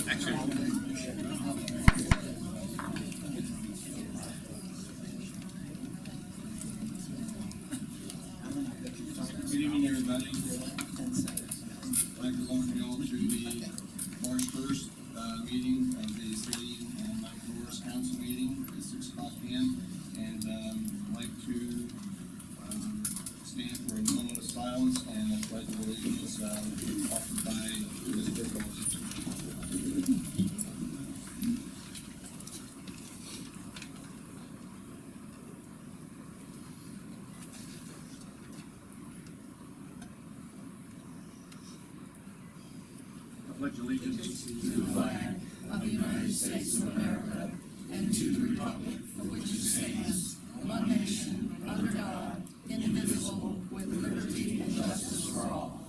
Good evening, everybody. I'd like to welcome you all to the March 1st meeting of the City and Mount Dolores Council meeting at 6 o'clock p.m. And I'd like to stand for a moment of silence and a pledge of allegiance offered by Mr. Rose. Pledge allegiance to the flag of the United States of America and to the republic for which it stands, one nation, under God, indivisible, with liberty and justice for all.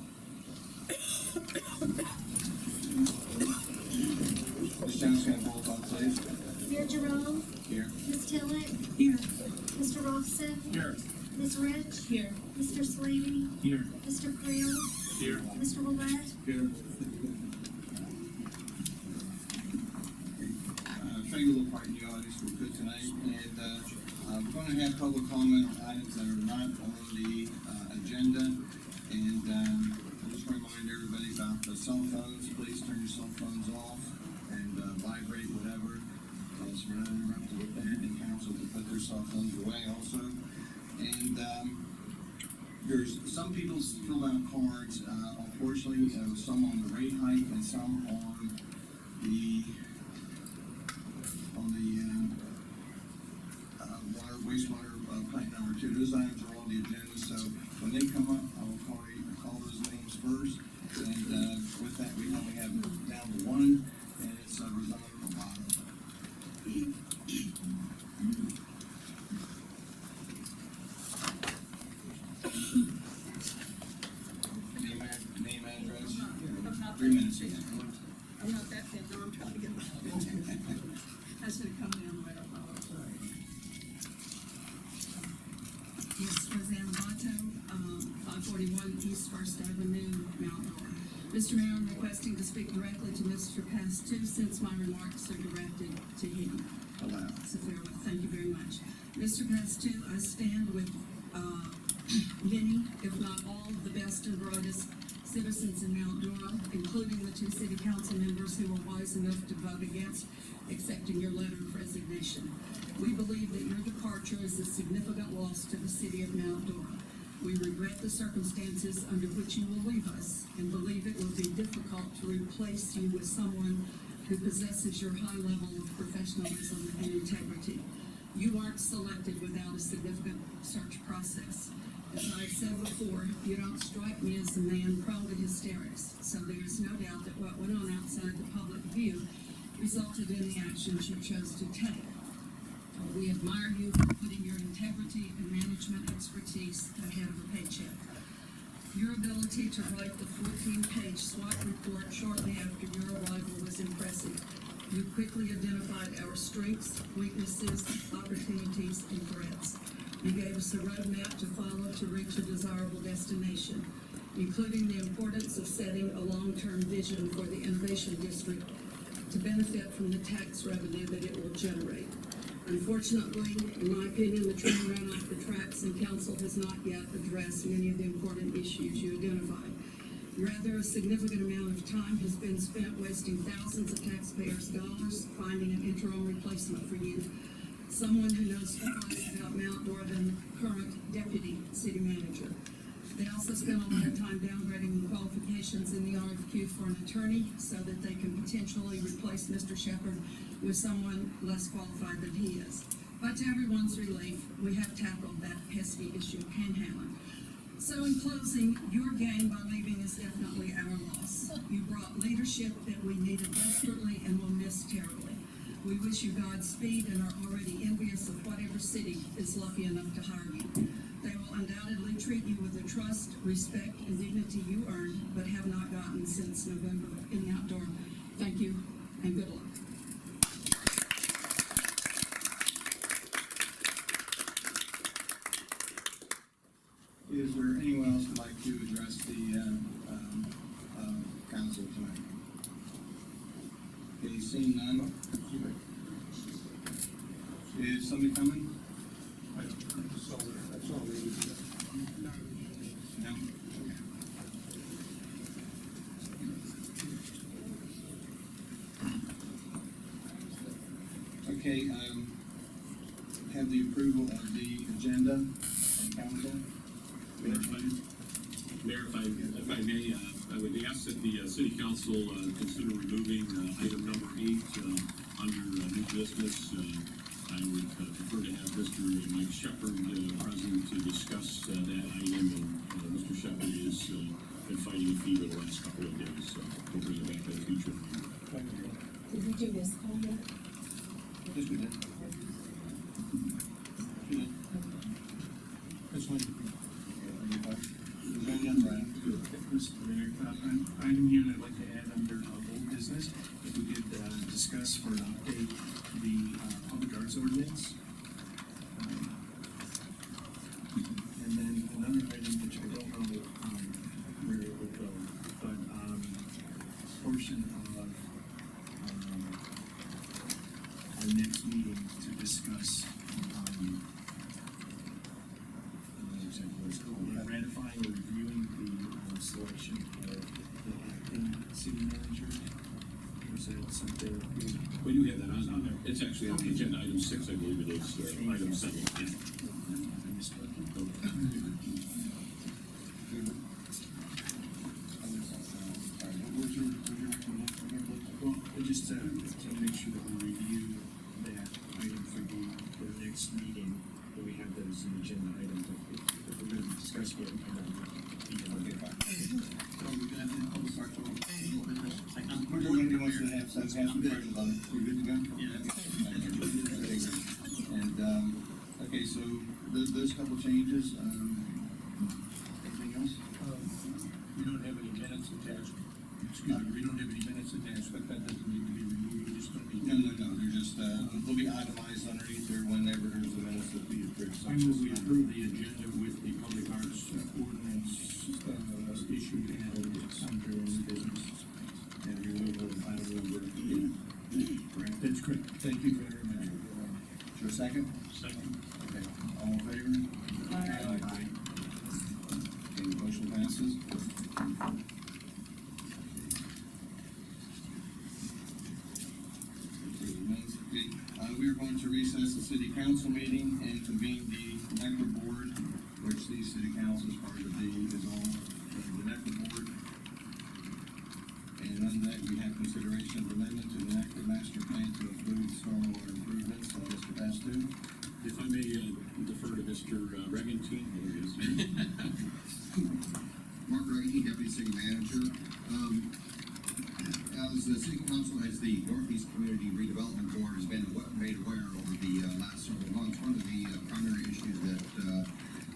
Ms. Jones, can I roll call, please? Mayor Jerome. Here. Ms. Tillett. Here. Mr. Rossett. Here. Ms. Rich. Here. Mr. Slavy. Here. Mr. Creel. Here. Mr. Willett. Here. Try to get a little quiet in the audience real good tonight, and we're going to have public comment on items that are not on the agenda. And I just want to remind everybody about the cell phones. Please turn your cell phones off and vibrate, whatever. So we're not interrupted with that, and council to put their cell phones away also. And there's some people fill out cards. Unfortunately, some on the rate hike and some on the wastewater plant number 2. Those items are on the agenda, so when they come up, I will call those names first. And with that, we only have down to one, and it's Rosanna Roboto. Name, address. 3 minutes. I'm not that thin, no, I'm trying to get my I should have come down the way I thought. Sorry. Yes, Rosanna Bato, 541 East First Avenue, Mount Dora. Mr. Mayor, I'm requesting to speak directly to Mr. Pastu since my remarks are directed to him. Allow. So thank you very much. Mr. Pastu, I stand with many, if not all, of the best and brightest citizens in Mount Dora, including the 2 city council members who were wise enough to vote against accepting your letter of resignation. We believe that your departure is a significant loss to the city of Mount Dora. We regret the circumstances under which you will leave us and believe it will be difficult to replace you with someone who possesses your high level of professionalism and integrity. You aren't selected without a significant search process. As I said before, you don't strike me as a man prone to hysterics, so there is no doubt that what went on outside the public view resulted in the actions you chose to take. We admire you for putting your integrity and management expertise ahead of a paycheck. Your ability to write the 14-page SWOT report shortly after your arrival was impressive. You quickly identified our strengths, weaknesses, opportunities, and threats. You gave us a roadmap to follow to reach a desirable destination, including the importance of setting a long-term vision for the Innovation District to benefit from the tax revenue that it will generate. Unfortunately, in my opinion, the train ran off the tracks and council has not yet addressed many of the important issues you identified. Rather, a significant amount of time has been spent wasting thousands of taxpayers' dollars finding an interim replacement for you. Someone who knows far less about Mount Dora than the current deputy city manager. They also spent a lot of time downgrading the qualifications in the RFQ for an attorney so that they can potentially replace Mr. Shepard with someone less qualified than he is. But to everyone's relief, we have tackled that pesky issue of panhandling. So in closing, your gain by leaving is definitely our loss. You brought leadership that we needed desperately and will miss terribly. We wish you Godspeed and are already envious of whatever city is lucky enough to hire you. They will undoubtedly treat you with the trust, respect, and dignity you earned, but have not gotten since November in Mount Dora. Thank you, and good luck. Is there anyone else who'd like to address the council tonight? somebody coming? I saw the, No? Okay, have the approval of the agenda from council. Mayor, if I may, I would ask that the city council consider removing item number 8 under new business. I would prefer to have Mr. Mike Shepherd present to discuss that item, and Mr. Shepherd has been fighting a fever the last couple of days, so we'll bring it back to the future. Did we do this call yet? Yes, we did. We did. this one, Is there any other item? Mr. Mayor, item here I'd like to add under old business, if we could, discuss for an update, the, public arts ordinance. And then another item which I don't know, where it would go, but, portion of, our next meeting to discuss, we're ratifying or reviewing the, selection of the acting city manager. Is that something? We do have that on there. It's actually on the agenda, item 6, I believe it is, item 7. Yeah. I misspoke. Where's your recommendation again, please? Well, just to make sure that we review that item for the next meeting, that we have those in agenda items. If we're gonna discuss it, we can, Okay, fine. So we're gonna have public parts over. Anybody wants to have some questions on it? We're good to go? Yeah. And, okay, so those couple changes, anything else? we don't have any minutes attached. Excuse me, we don't have any minutes attached, but that doesn't need to be removed, we just don't need. No, they're just, they'll be itemized underneath there whenever there's a minutes that we approve. I move we approve the agenda with the public arts ordinance, issued and under new business. And remove the item number 8. Correct? That's correct, thank you very much. Is there a second? Second. Okay, all in favor? Aye. Okay, the motion passes. Okay, we are going to recess the city council meeting and convene the NECRA board, which the city council is part of is all the NECRA board. And on that, we have consideration of amendment to the NECRA master plan to include stormwater improvements. Mr. Bastu? If I may defer to Mr. Regentine, there he is. Mark Reagan, Deputy City Manager. As the City Council, as the Northeast Community Redevelopment Board has been made aware over the last several months, one of the primary issues that the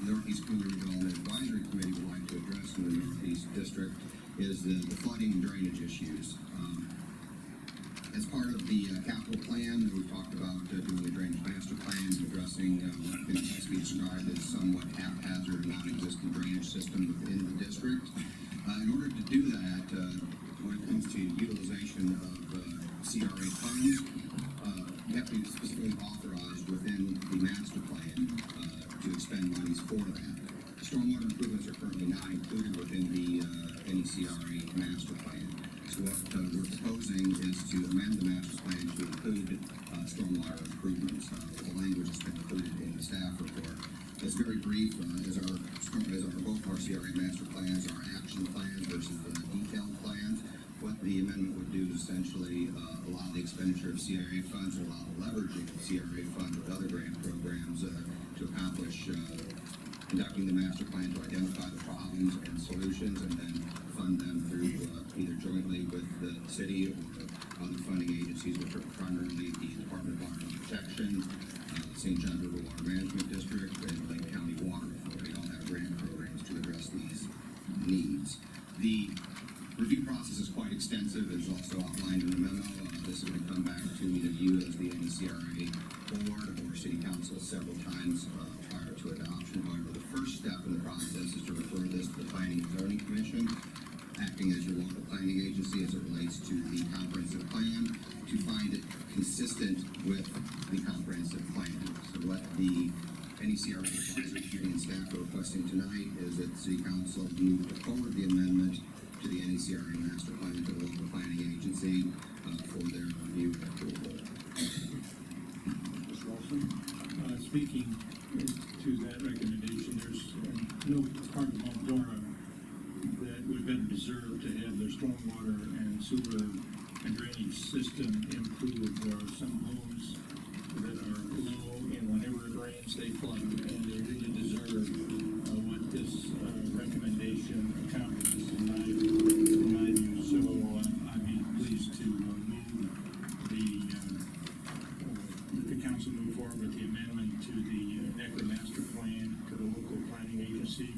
Northeast Community Redevelopment Advisory Committee would like to address in the Northeast District is the flooding and drainage issues. As part of the capital plan, we talked about doing a drainage master plan, addressing what can best be described as somewhat haphazard, non-existent drainage system within the district. In order to do that, when it comes to utilization of CRA funds, you have to be specifically authorized within the master plan to expend monies for that. Stormwater improvements are currently not included within the any CRA master plan. So what we're proposing is to amend the master plan to include stormwater improvements. The language has been included in the staff report. It's very brief, as both our CRA master plans are action plans versus the detailed plans. What the amendment would do is essentially allow the expenditure of CRA funds, allow the leveraging of CRA funds with other grant programs to accomplish conducting the master plan to identify the problems and solutions, and then fund them through either jointly with the city or other funding agencies, which are primarily the Department of Environmental Protection, St. Johns River Water Management District, and Lake County Water Authority. All have grant programs to address these needs. The review process is quite extensive, as also outlined in the memo. This is going to come back to either you as the NCRA board or city council several times prior to adoption. However, the first step in the process is to refer this to the Planning and Zoning Commission, acting as your local planning agency as it relates to the comprehensive plan, to find it consistent with the comprehensive plan. So what the NECRA advisory committee and staff are requesting tonight is that city council move forward the amendment to the NECRA master plan to the local planning agency, for their review and approval. Mr. Olson? Speaking to that recommendation, there's no part of Mount Dora that would better deserve to have their stormwater and sewer and drainage system improved. There are some homes that are low, and whenever it rains, they flood, and they really deserve what this recommendation accomplishes in my view. So I'd be pleased to move the council move forward with the amendment to the NECRA master plan to the local planning agency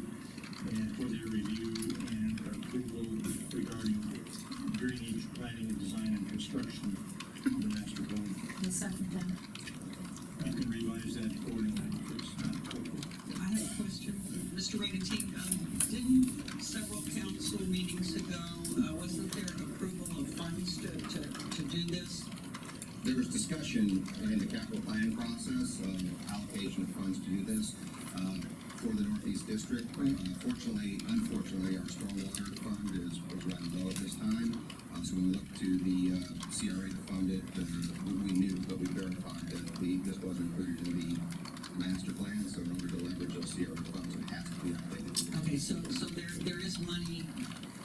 and for their review and approval regarding drainage, planning and design and construction of the master plan. The second then. I can revise that accordingly if it's not appropriate. I have a question. Mr. Regenting, didn't several council meetings ago, wasn't there an approval of funds to do this? There was discussion in the capital planning process of allocation of funds to do this, for the Northeast District. Unfortunately, our stormwater fund is running low at this time. So when we looked to the, CRA to fund it, we knew, but we verified that this wasn't included in the master plan. So in order to leverage those CRA funds, it has to be updated. Okay, so there is money.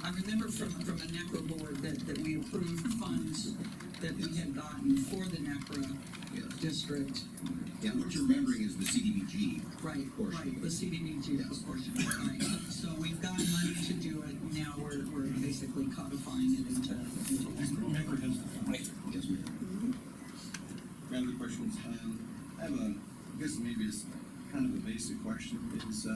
I remember from a NECRA board that we approved funds that we had gotten for the NECRA Yes. district. Yeah, what you're remembering is the CDBG. Right, Portion. the CDBG Yes. portion, right. So we've got money to do it, now we're basically codifying it into. NECRA has the funds. Yes, ma'am. Other questions? I have I guess maybe it's kind of a basic question, is,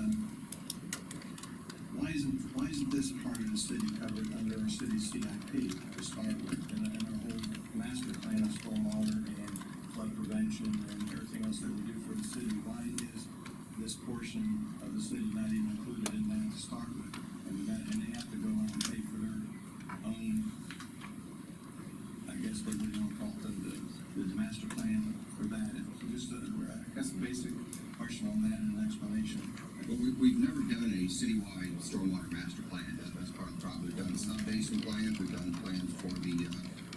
why isn't this part of the city covered under our city CIP to start with, and our whole master plan of stormwater and flood prevention and everything else that we do for the city? Why is this portion of the city not even included in that to start with? And they have to go out and pay for their own, I guess they would call it the master plan for that. Just I guess a basic question on that and an explanation. Well, we've never done a citywide stormwater master plan. That's part of the problem. We've done sub-basin plans, we've done plans for the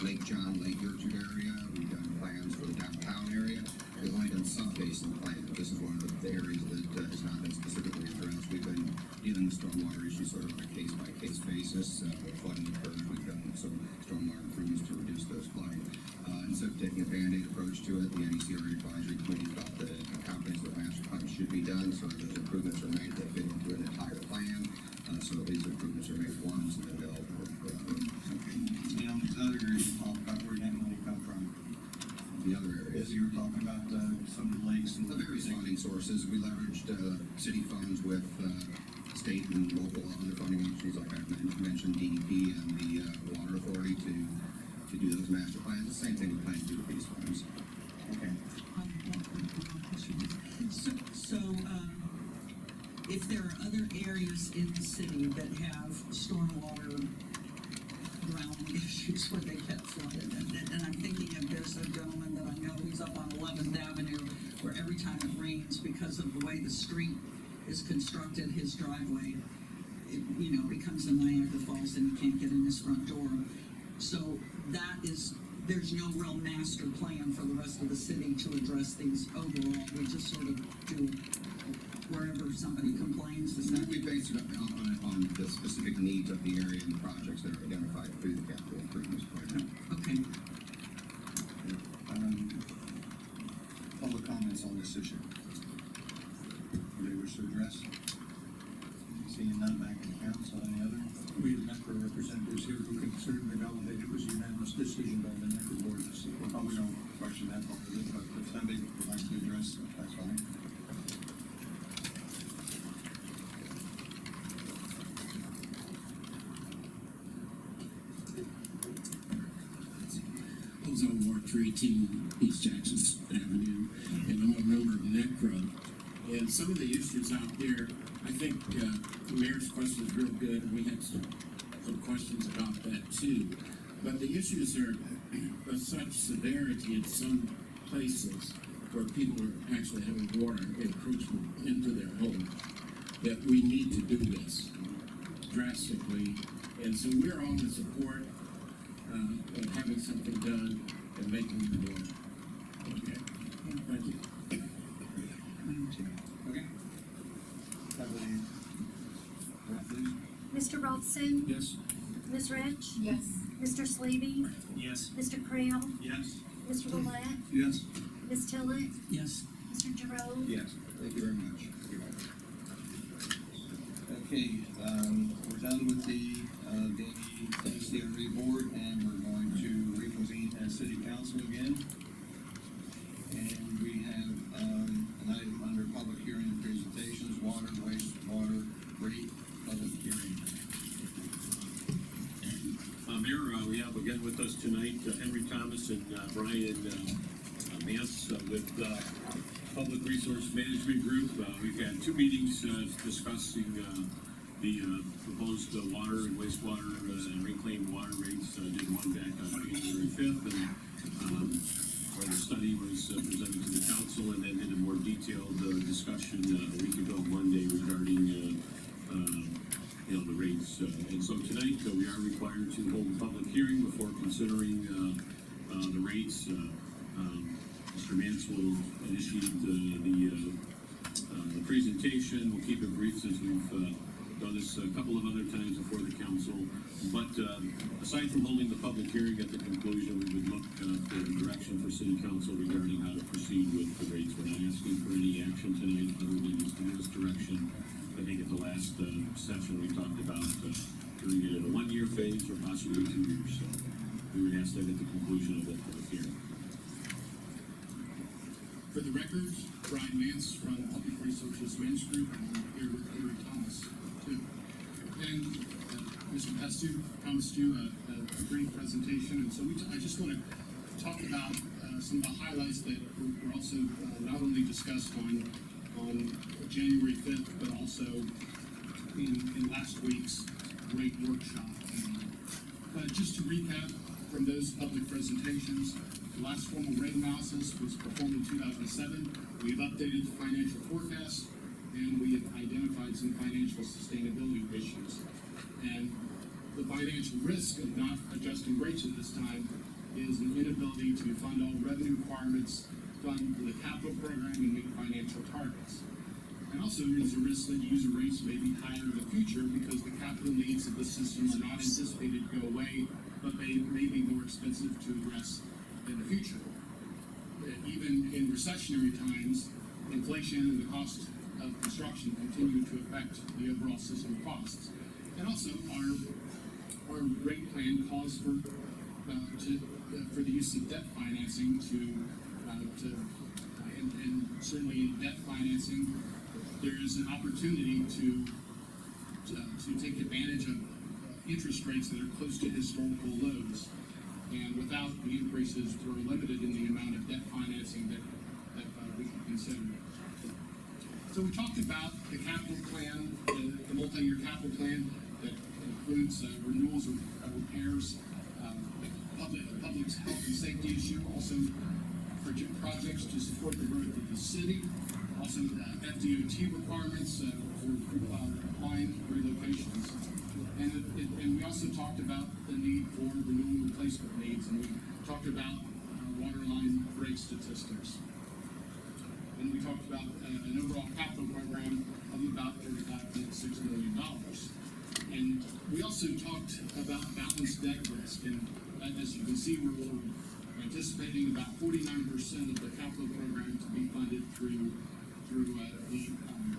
Lake John, Lake Gertrude area, we've done plans for the downtown area. We've only done sub-basin plans, but this is one of the areas that has not been specifically addressed. We've been dealing with stormwater issues sort of on a case-by-case basis. Flooding occurs, we've done some stormwater improvements to reduce those flooding. Instead of taking a Band-Aid approach to it, the NECRA advisory committee felt that a comprehensive master plan should be done, so that those improvements are made that fit into an entire plan. So that these improvements are made once, and then they'll work forever. You know, the other areas you talked about, where that money come from? The other areas. As you were talking about, some of the lakes and The various funding sources, we leveraged, city funds with, state and local other funding agencies, like I mentioned, DEP and the, Water Authority to do those master plans. The same thing we plan to do with these funds. Okay. So, if there are other areas in the city that have stormwater drowning issues where they get flooded, and I'm thinking of, there's a gentleman that I know, he's up on 11th Avenue, where every time it rains, because of the way the street is constructed, his driveway, it becomes a Niagara Falls, and he can't get in his front door. So there's no real master plan for the rest of the city to address these overall. We just sort of do it wherever somebody complains. Is that? We base it on the specific needs of the area and the projects that are identified through the capital improvements plan. Okay. Public comments on this issue? Anybody wish to address? Seeing none, back to the council. Any other? We have NECRA representatives here who can certainly validate it was a unanimous decision by the NECRA board to support. Oh, we don't question that part of it, but if somebody would like to address it, that's fine. I was on Ward 318 East Jackson Avenue, and I'm a member of NECRA. And some of the issues out there, I think the mayor's question is real good, and we had some questions about that too. But the issues are of such severity in some places where people are actually having water encroachment into their home, that we need to do this drastically. And so we're all in support of having something done and making it work. Okay? Thank you. Okay. Have a, roll, please. Mr. Robson, Yes. Ms. Rich, Yes. Mr. Slavy, Yes. Mr. Creel, Yes. Mr. Willett, Yes. Ms. Tillett, Yes. Mr. Jerome. Yes. Thank you very much. Okay, we're done with the, Danny CRA board, and we're going to reconvene as city council again. And we have, an item under public hearing and presentations, water, wastewater rate, public hearing. Mayor, we have again with us tonight, Henry Thomas and, Brian, Mance, with, Public Resource Management Group. We've had two meetings, discussing, the proposed water and wastewater and reclaimed water rates. Did one back on January 5th, and where the study was presented to the council, and then did a more detailed discussion a week ago Monday regarding the rates. And so tonight we are required to hold a public hearing before considering the rates. Mr. Mance will initiate the presentation. We'll keep it brief since we've done this a couple of other times before the council. But aside from holding the public hearing at the conclusion, we would look for direction for city council regarding how to proceed with the rates. We're not asking for any action tonight, other than just to give us direction. I think at the last session, we talked about doing it in a 1-year phase or possibly 2 years. So we would ask that at the conclusion of the public hearing. For the record, Brian Mance from Public Resources Management Group, and I'm here with Henry Thomas, too. And Mr. Pestu promised you a brief presentation, and so I just want to talk about some of the highlights that were also not only discussed on January 5th, but also in last week's rate workshop. Just to recap from those public presentations, the last formal rate analysis was performed in 2007. We have updated the financial forecast, and we have identified some financial sustainability issues. And the financial risk of not adjusting rates at this time is an inability to fund all revenue requirements, fund the capital program, and meet financial targets. And also, there is a risk that user rates may be higher in the future because the capital needs of the system are not anticipated to go away, but they may be more expensive to address in the future. Even in recessionary times, inflation and the cost of construction continue to affect the overall system costs. And also, our rate plan calls for the use of debt financing and certainly in debt financing, there is an opportunity to take advantage of interest rates that are close to historical lows. And without the increases, we're limited in the amount of debt financing that we can consider. So we talked about the capital plan, the multi-year capital plan that includes renewals or repairs, public's health and safety issue, also projects to support the growth of the city, also FDOT requirements for line relocations. And we also talked about the need for renewal replacement needs, and we talked about water line break statistics. And we talked about an overall capital program of about $35.6 million. And we also talked about balanced debt risk, and as you can see, we're anticipating about 49% of the capital program to be funded through the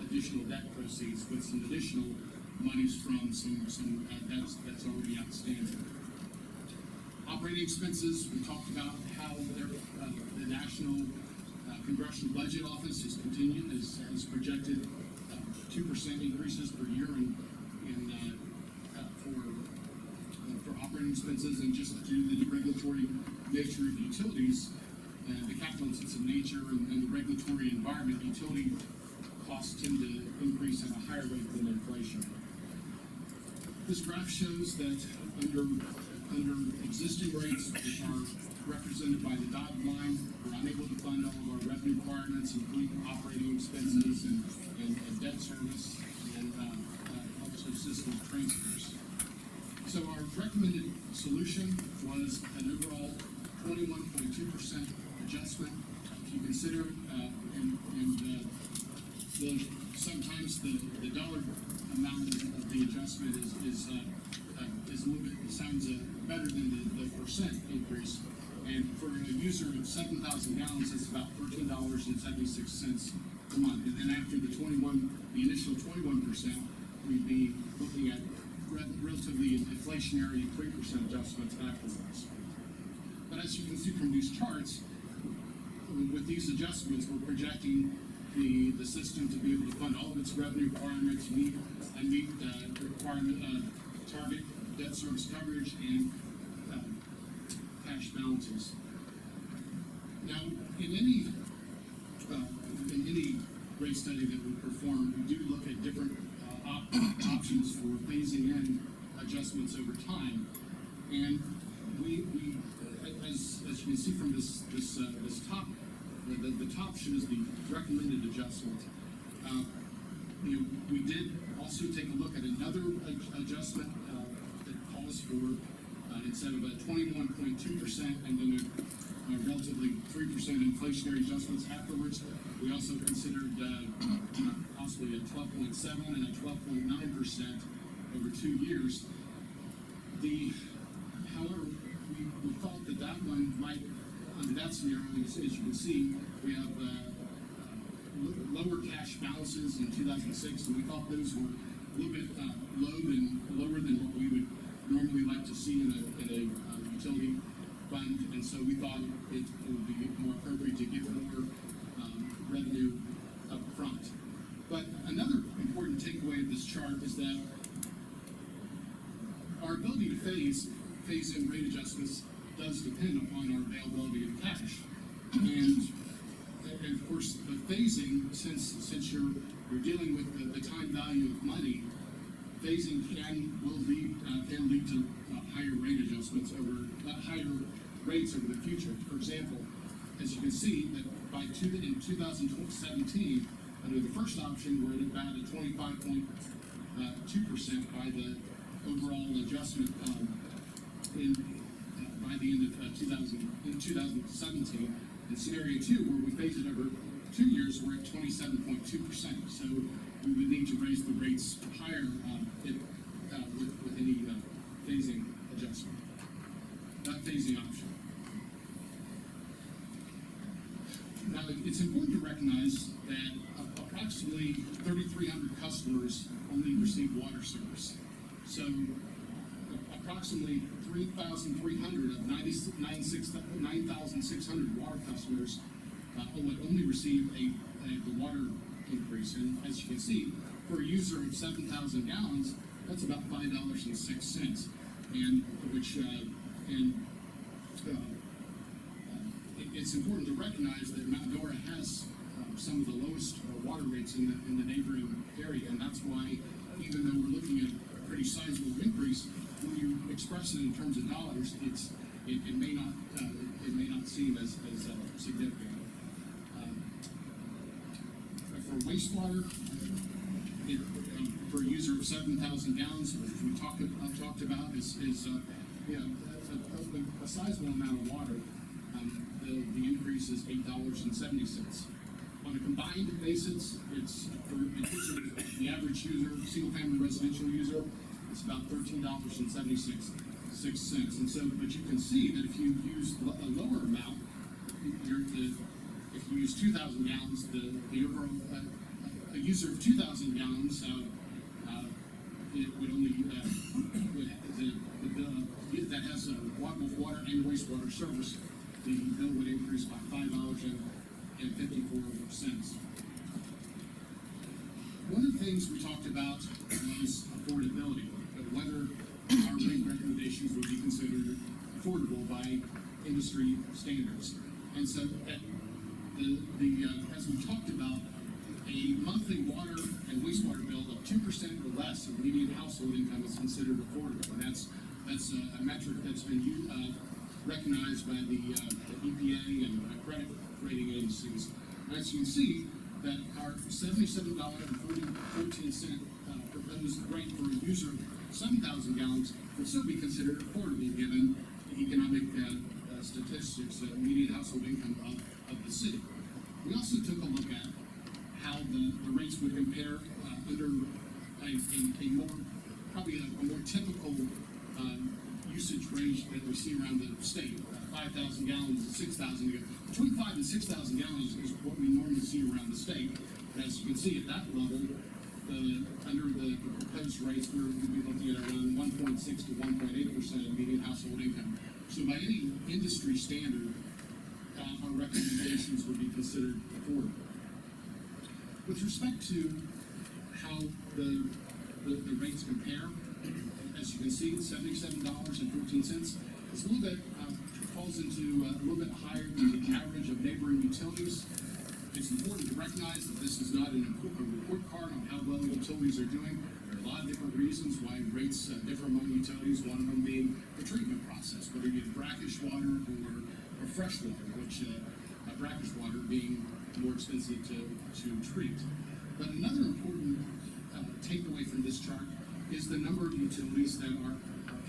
additional debt proceeds, with some additional monies from some debts that's already outstanding. Operating expenses, we talked about how the National Congressional Budget Office has projected 2% increases per year for operating expenses, and just due to the regulatory nature of utilities, the capital intensive nature and the regulatory environment, utility costs tend to increase at a higher rate than inflation. This graph shows that under under existing rates, which are represented by the dotted line, we're unable to fund all of our revenue requirements, including operating expenses and debt service and also system transfers. So our recommended solution was an overall 21.2% adjustment. If you consider, sometimes the dollar amount of the adjustment is a little bit, sounds better than the percent increase. And for a user of 7,000 gallons, it's about $13.76 a month. And then after the initial 21%, we'd be looking at relatively inflationary 3% adjustments afterwards. But as you can see from these charts, with these adjustments, we're projecting the system to be able to fund all of its revenue requirements, meet the requirement, target debt service coverage and cash balances. Now, in any rate study that we perform, we do look at different options for phasing in adjustments over time, and we as you can see from this top, the top shows the recommended adjustment. We did also take a look at another adjustment that calls for instead of a 21.2% and then a relatively 3% inflationary adjustments afterwards. We also considered possibly a 12.7 and a 12.9% over 2 years. However, we thought that one might, under that scenario, as you can see, we have lower cash balances in 2006, and we thought those were a little bit lower than what we would normally like to see in a utility fund, and so we thought it would be more appropriate to give more revenue up front. But another important takeaway of this chart is that our ability to phase in rate adjustments does depend upon our availability of cash. And of course, the phasing, since you're dealing with the time value of money, phasing can lead to higher rate adjustments higher rates over the future. For example, as you can see, that in 2017, under the first option, we're at about a 25.2% by the overall adjustment by the end of 2017. In scenario 2, where we phase it over 2 years, we're at 27.2%. So we would need to raise the rates higher with any phasing adjustment, not phasing option. Now, it's important to recognize that approximately 3,300 customers only receive water service. So approximately 3,300 of 9,600 water customers would only receive the water increase. And as you can see, for a user of 7,000 gallons, that's about $5.06. And it's important to recognize that Mount Dora has some of the lowest water rates in the neighboring area, and that's why, even though we're looking at a pretty sizable increase, when you express it in terms of dollars, it may not seem as significant. For wastewater, for a user of 7,000 gallons, which we talked about, is a sizable amount of water. The increase is $8.70. On a combined basis, it's for the average user, single-family residential user, it's about $13.76. And so, but you can see that if you use a lower amount, if you use 2,000 gallons, the overall a user of 2,000 gallons, it would only that has both water and wastewater service, the bill would increase by $5.54. One of the things we talked about was affordability, whether our rate recommendations would be considered affordable by industry standards. And so, as we talked about, a monthly water and wastewater bill of 2% or less of median household income is considered affordable, and that's That's a metric that's been recognized by the EPA and credit rating agencies. And as you can see, that our $77.14 proposed rate for a user of 7,000 gallons would still be considered affordable given the economic statistics, median household income of the city. We also took a look at how the rates would compare under a more, probably a more typical usage range that we see around the state, 5,000 gallons to 6,000 gallons. Between 5,000 and 6,000 gallons is what we normally see around the state. And as you can see, at that level, under the proposed rates, we'd be looking at around 1.6 to 1.8% of median household income. So by any industry standard, our recommendations would be considered affordable. With respect to how the rates compare, as you can see, $77.14 is a little bit, falls into a little bit higher than the average of neighboring utilities. It's important to recognize that this is not a report card on how well utilities are doing. There are a lot of different reasons why rates differ among utilities, one of them being the treatment process, whether you have brackish water or fresh water, which brackish water being more expensive to treat. But another important takeaway from this chart is the number of utilities that are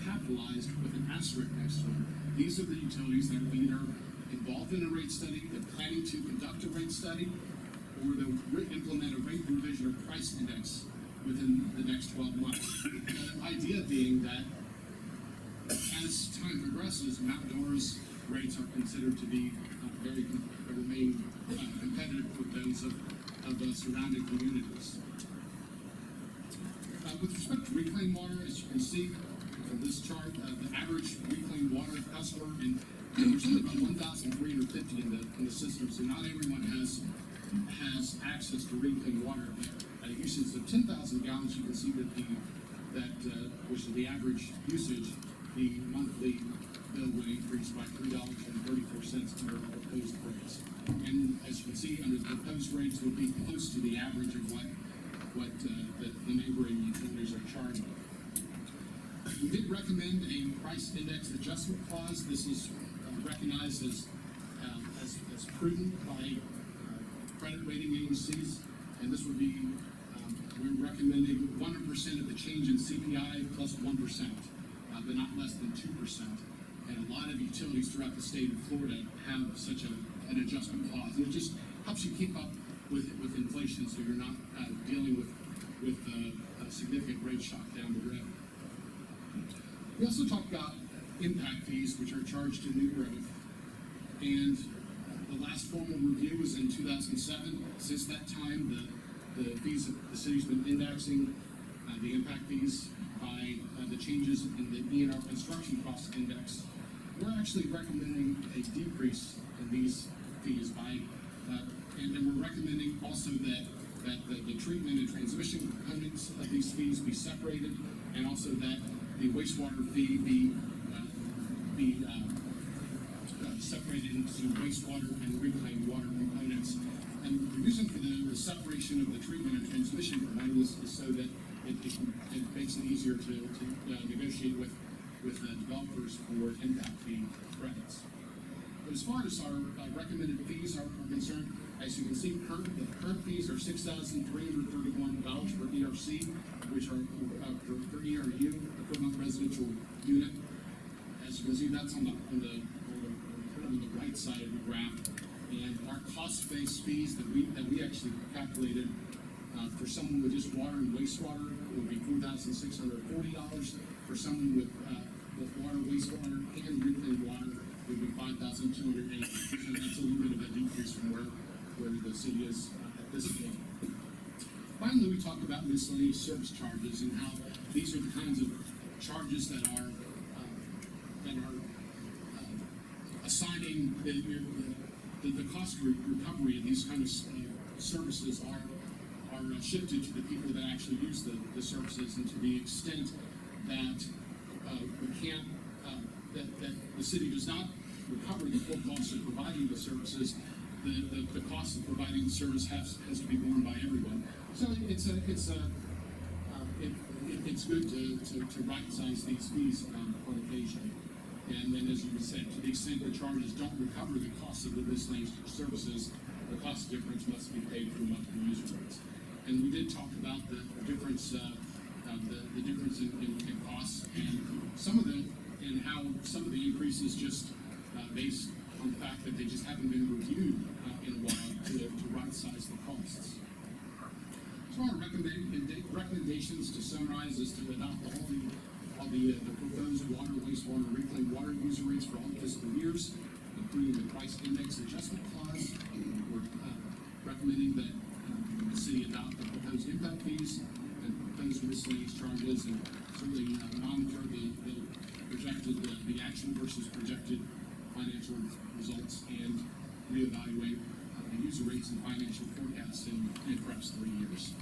capitalized with an asterisk next to them. These are the utilities that are either involved in a rate study, they're planning to conduct a rate study, or they'll implement a rate revision or price index within the next 12 months. The idea being that as time progresses, Mount Dora's rates are considered to be remain competitive with those of surrounding communities. With respect to reclaimed water, as you can see from this chart, the average reclaimed water customer, and there's only about 1,350 in the system, so not everyone has access to reclaimed water. At a usage of 10,000 gallons, you can see that which is the average usage, the monthly bill would increase by $3.34 under the proposed rates. And as you can see, under the proposed rates would be close to the average of what the neighboring utilities are charging. We did recommend a price index adjustment clause. This is recognized as prudent by credit rating agencies, and this would be we're recommending 100% of the change in CPI plus 1%, but not less than 2%. And a lot of utilities throughout the state of Florida have such an adjustment clause, and it just helps you keep up with inflation, so you're not dealing with a significant rate shock down the road. We also talked about impact fees, which are charged to new growth, and the last formal review was in 2007. Since that time, the fees the city's been indexing the impact fees by the changes in the ENR construction cost index. We're actually recommending a decrease in these fees by, and we're recommending also that the treatment and transmission components of these fees be separated, and also that the wastewater fee be separated into wastewater and reclaimed water components. And the reason for the separation of the treatment and transmission components is so that it makes it easier to negotiate with developers for impact fee credits. But as far as our recommended fees are concerned, as you can see, the current fees are $6,331 per ERC, which are per ERU, equivalent residential unit. As you can see, that's on the right side of the graph. And our cost-based fees that we actually calculated for someone with just water and wastewater would be $4,640. For someone with water, wastewater, and reclaimed water would be $5,280. So that's a little bit of a decrease from where the city is at this point. Finally, we talked about miscellaneous service charges and how these are the kinds of charges that are assigning the cost recovery of these kind of services are shifted to the people that actually use the services, and to the extent that we can't that the city does not recover the full cost of providing the services, the cost of providing the service has to be borne by everyone. So it it's good to right-size these fees on occasion. And then, as you said, to the extent the charges don't recover the cost of the miscellaneous services, the cost difference must be paid through monthly user rates. And we did talk about the difference, the difference in costs, and and how some of the increases just based on the fact that they just haven't been reviewed in a while to right-size the costs. So our recommendations to summarize is to adopt all the proposed water, wastewater, reclaimed water user rates for all fiscal years, including the price index adjustment clause. We're recommending that the city adopt the proposed impact fees and proposed miscellaneous charges, and certainly monitor the projected, the action versus projected financial results, and reevaluate the user rates and financial forecasts in perhaps 3 years.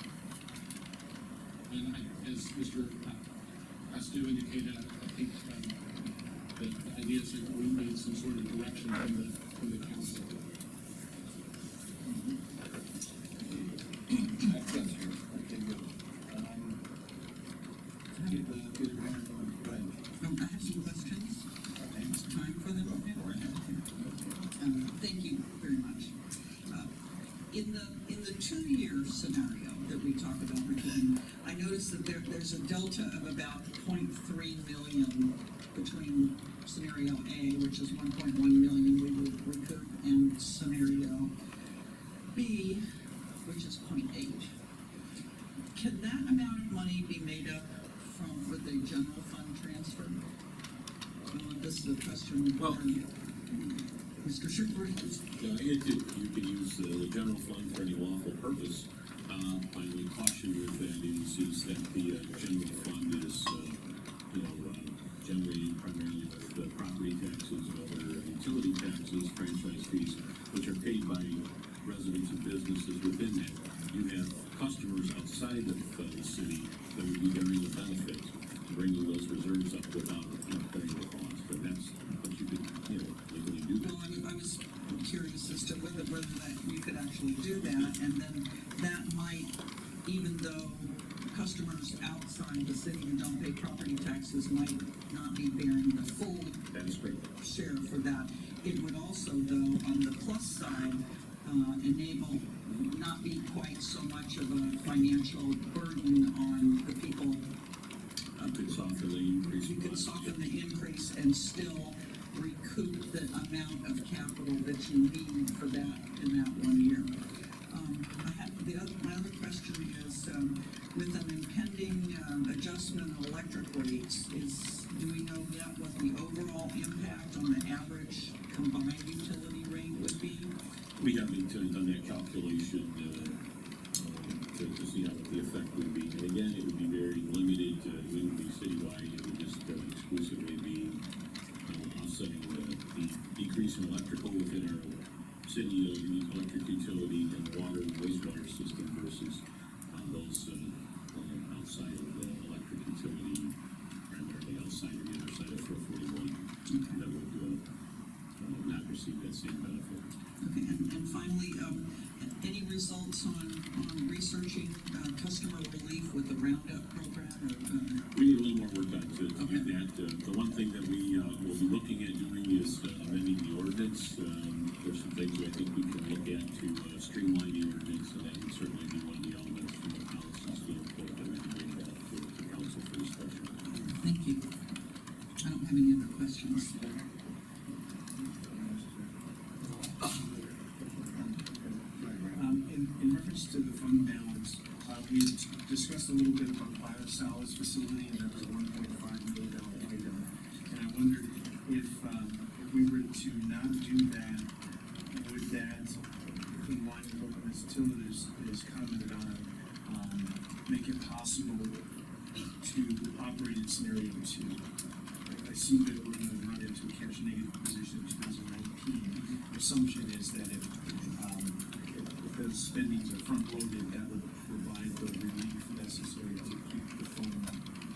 And as Mr. Pastu indicated, I think the idea is that we need some sort of direction from the council. That's good. Okay, good. Get it going. Go ahead. I have some questions. It's time for them. Thank you very much. In the 2-year scenario that we talk about recording, I noticed that there's a delta of about 0.3 million between scenario A, which is 1.1 million we would recoup, and scenario B, which is 0.8. Can that amount of money be made up with a general fund transfer? This is a question for Mr. Shipper. You could use the general fund for any lawful purpose. My only caution with that is that the general fund is, generated primarily with property taxes, other utility taxes, franchise fees, which are paid by residents and businesses within that. You have customers outside of the city that would be bearing the benefit to bringing those reserves up without paying the cost. But that's what you could, legally do. Well, I was curious as to whether that you could actually do that, and then that might, even though customers outside the city who don't pay property taxes might not be bearing the full That is great. share for that, it would also, though, on the plus side, enable not be quite so much of a financial burden on the people. You could soften the increase. You could soften the increase and still recoup the amount of capital that you need for that in that 1 year. My other question is, with an impending adjustment in electric rates, do we know yet what the overall impact on the average combined utility rate would be? We haven't done that calculation to see what the effect would be. And again, it would be very limited. It wouldn't be citywide. It would just exclusively be offsetting the decrease in electrical within our city electric utility and water and wastewater system versus those outside of the electric utility, primarily outside of the other side of 441, that would not receive that same benefit. Okay, and finally, any results on researching customer relief with the Roundup program? We need a little more work done to do that. The one thing that we will be looking at doing is amending the ordinance. There's some things I think we can look at to streamline the ordinance, and that would certainly be one of the elements from the policy standpoint that we can bring back to council for discussion. Thank you. I don't have any other questions. In reference to the fund balance, we discussed a little bit about biosolids facility, and that was a $1.5 million item. And I wondered if we were to not do that, would that, in line with what Ms. Tillett is commented on, make it possible to operate in scenario 2? I see that we're going to run into a cash negative position in 2019. The assumption is that if those spendings are front loaded, that would provide the relief necessary to keep the fund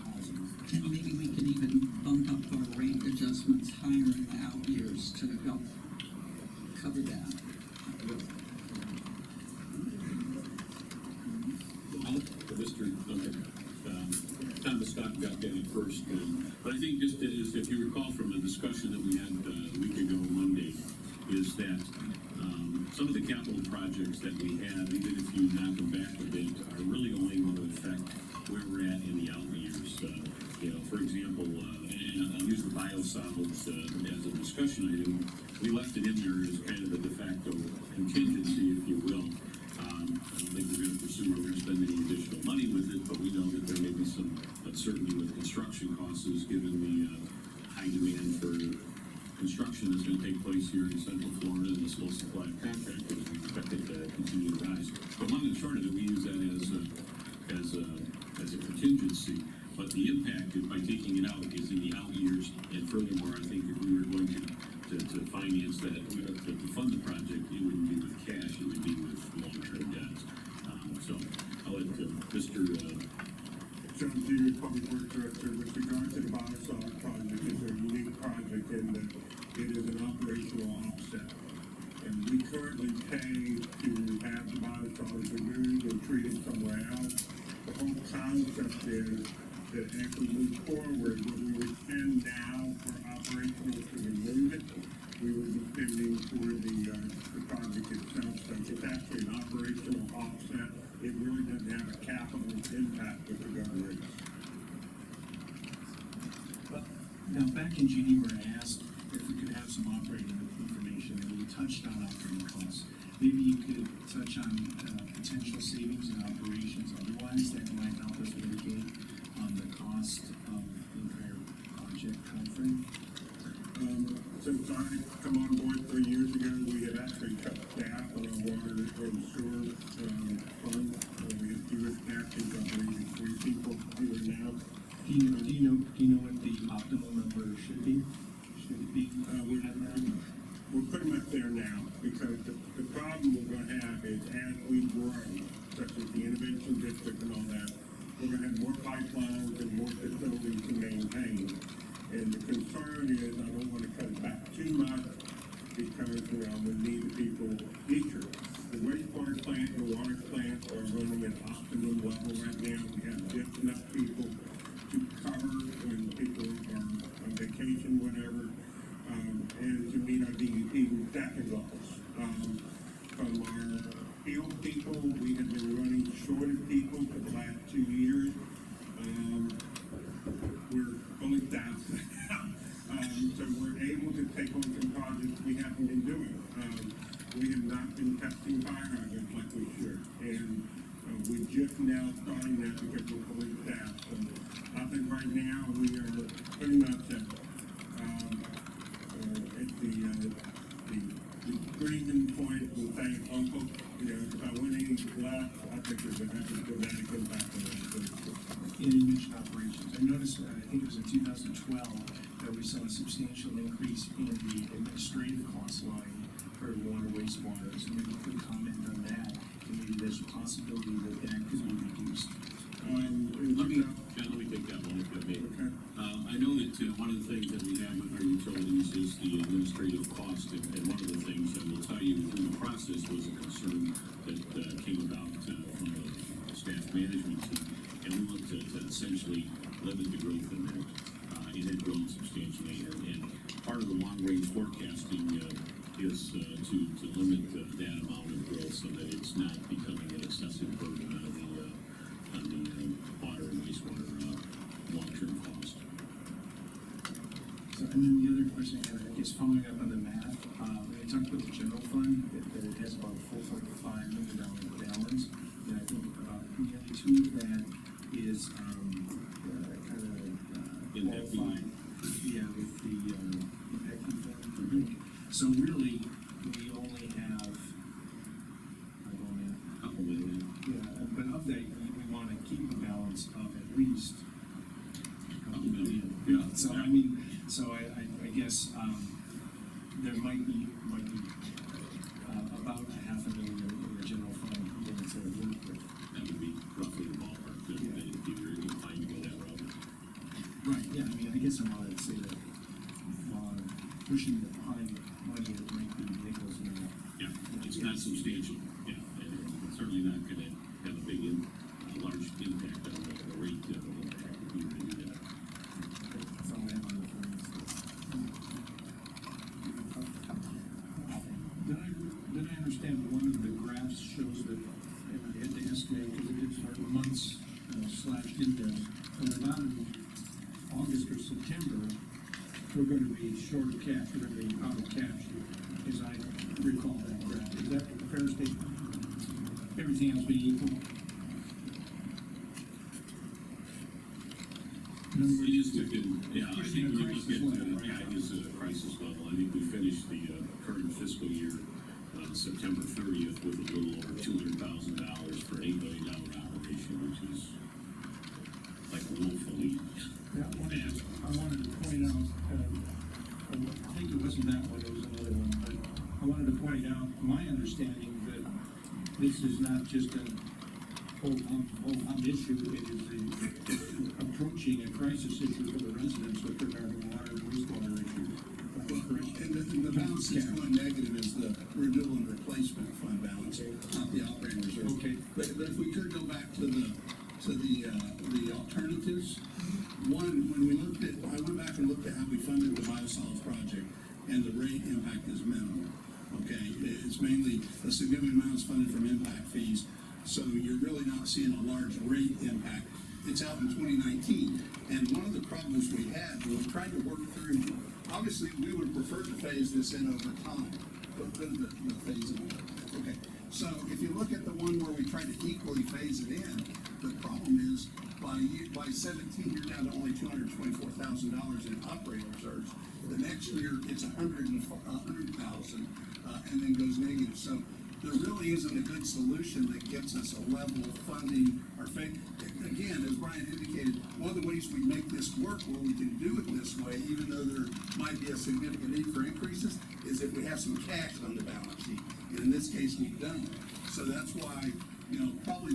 positive. And maybe we can even bump up our rate adjustments higher in the out years to help cover that. Mr. Kind of a first. But I think just as, if you recall from a discussion that we had a week ago Monday, is that some of the capital projects that we have, even if you knock them back a bit, are really only going to affect where we're at in the out years. You know, for example, and I'll use the biosolids as a discussion item. We left it in there as kind of a de facto contingency, if you will. I don't think we're going to pursue, we're going to spend any additional money with it, but we know that there may be some uncertainty with construction costs, given the high demand for construction that's going to take place here in Central Florida and the slow supply of contractors. We expect it to continue to rise. But long and short of it, we use that as a contingency. But the impact by taking it out is in the out years. And furthermore, I think if we were going to finance that, to fund the project, it wouldn't be with cash, it would be with long-term debt. So I'll let Mr. John Deere, Public Works Director, with regard to the biosolid project, it's a unique project in that it is an operational offset. And we currently pay to have the biosolids removed and treated somewhere else. The whole concept is that as we move forward, what we would spend now for operational to remove it, we would be spending for the project itself. So it's actually an operational offset. It really doesn't have a capital impact with regard to rates. Now, back in January, I asked if we could have some operating information, and we touched on operating costs. Maybe you could touch on potential savings in operations otherwise that might help us mitigate on the cost of the entire project timeframe. Since I come on board 3 years ago, we had actually cut staff on our water and sewer fund. We had fewer staff, I believe, 3 people here now. Do you know what the optimal number should be? Should it be? We're pretty much there now, because the problem we're gonna have is as we grow, such as the innovation district and all that, we're gonna have more pipelines and more facilities to maintain. And the concern is, I don't wanna cut it back too much, because, we need the people featured. The wastewater plant and the water plant are running at optimum level right now. We have just enough people to cover when people are on vacation, whatever, and to meet our DEP staffing goals. From our field people, we have been running short of people for the last 2 years. We're fully staffed now. So we're able to take on some projects we haven't been doing. We have not been testing fire hydrants like we should. And we're just now starting that because we're fully staffed. So I think right now we are pretty much at the breathing point with saying, Uncle, if I went any less, I think there's going to have a dramatic impact on it. In emission operations, I noticed, I think it was in 2012, that we saw a substantial increase in the administrative cost line for water wastewater. So maybe you could comment on that, and maybe there's a possibility that could be reduced. Let me take that one if I may. Okay. I know that one of the things that we have with our utilities is the administrative cost, and one of the things that will tell you through the process was a concern that came about from the staff management team, and we looked to essentially limit the growth in that. It had grown substantially, and part of the long-range forecasting is to limit that amount of growth so that it's not becoming an excessive burden on the water and wastewater long-term cost. So, and then the other question I had, I guess, following up on the math, when you talked about the general fund, that it has about a $4.5 million balance, and I think about nearly 2 of that is kind of qualified, with the impact fee fund. Mm-hmm. So really, we only have, Couple million. but of that, we want to keep a balance of at least a couple million. Yeah. So I guess, there might be about $500,000 in the general fund to work with. That would be roughly the ballpark, if you're inclined to go that route. Right, yeah, I mean, I guess I wanted to say that while I'm pushing the behind money, it might be nickels and Yeah, it's not substantial, and it's certainly not gonna have a large impact on the rate impact if you were to do that. and one of the graphs shows that, and I had to estimate, because it is for months slashed in there, but about in August or September, we're going to be short of cash, we're going to be out of cash, as I recall that graph. Is that a fair statement? Everything else being equal? In other words, It is within, yeah, I pushing think a we look crisis at, level, right? yeah, it is at a crisis level. I think we finished the current fiscal year, September 30th, with a little over $200,000 for an $8 million operation, which is like woefully Yeah, I wanted to point out, I think it wasn't that one, it was another one, but I wanted to point out my understanding that this is not just a whole issue, it is approaching a crisis issue for the residents with regard to water and wastewater issues. And the balance that's going negative is the renewal and replacement fund balance, not the operating reserve. Okay. But if we could go back to the alternatives, one, when we looked at, I went back and looked at how we funded the biosolids project, and the rate impact is minimal. Okay, it's mainly a significant amount is funded from impact fees, so you're really not seeing a large rate impact. It's out in 2019, and one of the problems we had was trying to work through, obviously, we would prefer to phase this in over time, but the phase in. Okay, so if you look at the one where we tried to equally phase it in, the problem is by 17, you're down to only $224,000 in operating reserves. The next year, it's $100,000, and then goes negative. So there really isn't a good solution that gets us a level of funding or again, as Brian indicated, one of the ways we make this work, where we can do it this way, even though there might be a significant need for increases, is if we have some cash on the balance sheet. And in this case, we don't. So that's why, probably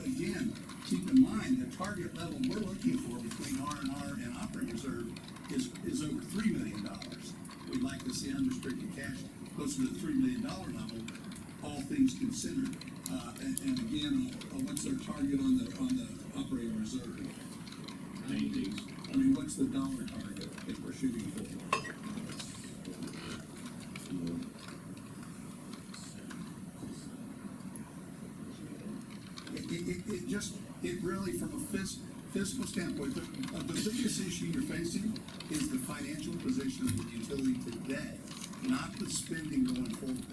again, keep in mind, the target level we're looking for between R&R and operating reserve is over $3 million. We'd like to see unrestricted cash closer to the $3 million level, all things considered. And again, what's our target on the operating reserve? 90 days. I mean, what's the dollar target that we're shooting for? It really, from a fiscal standpoint, the biggest issue you're facing is the financial position of the utility today, not the spending going forward.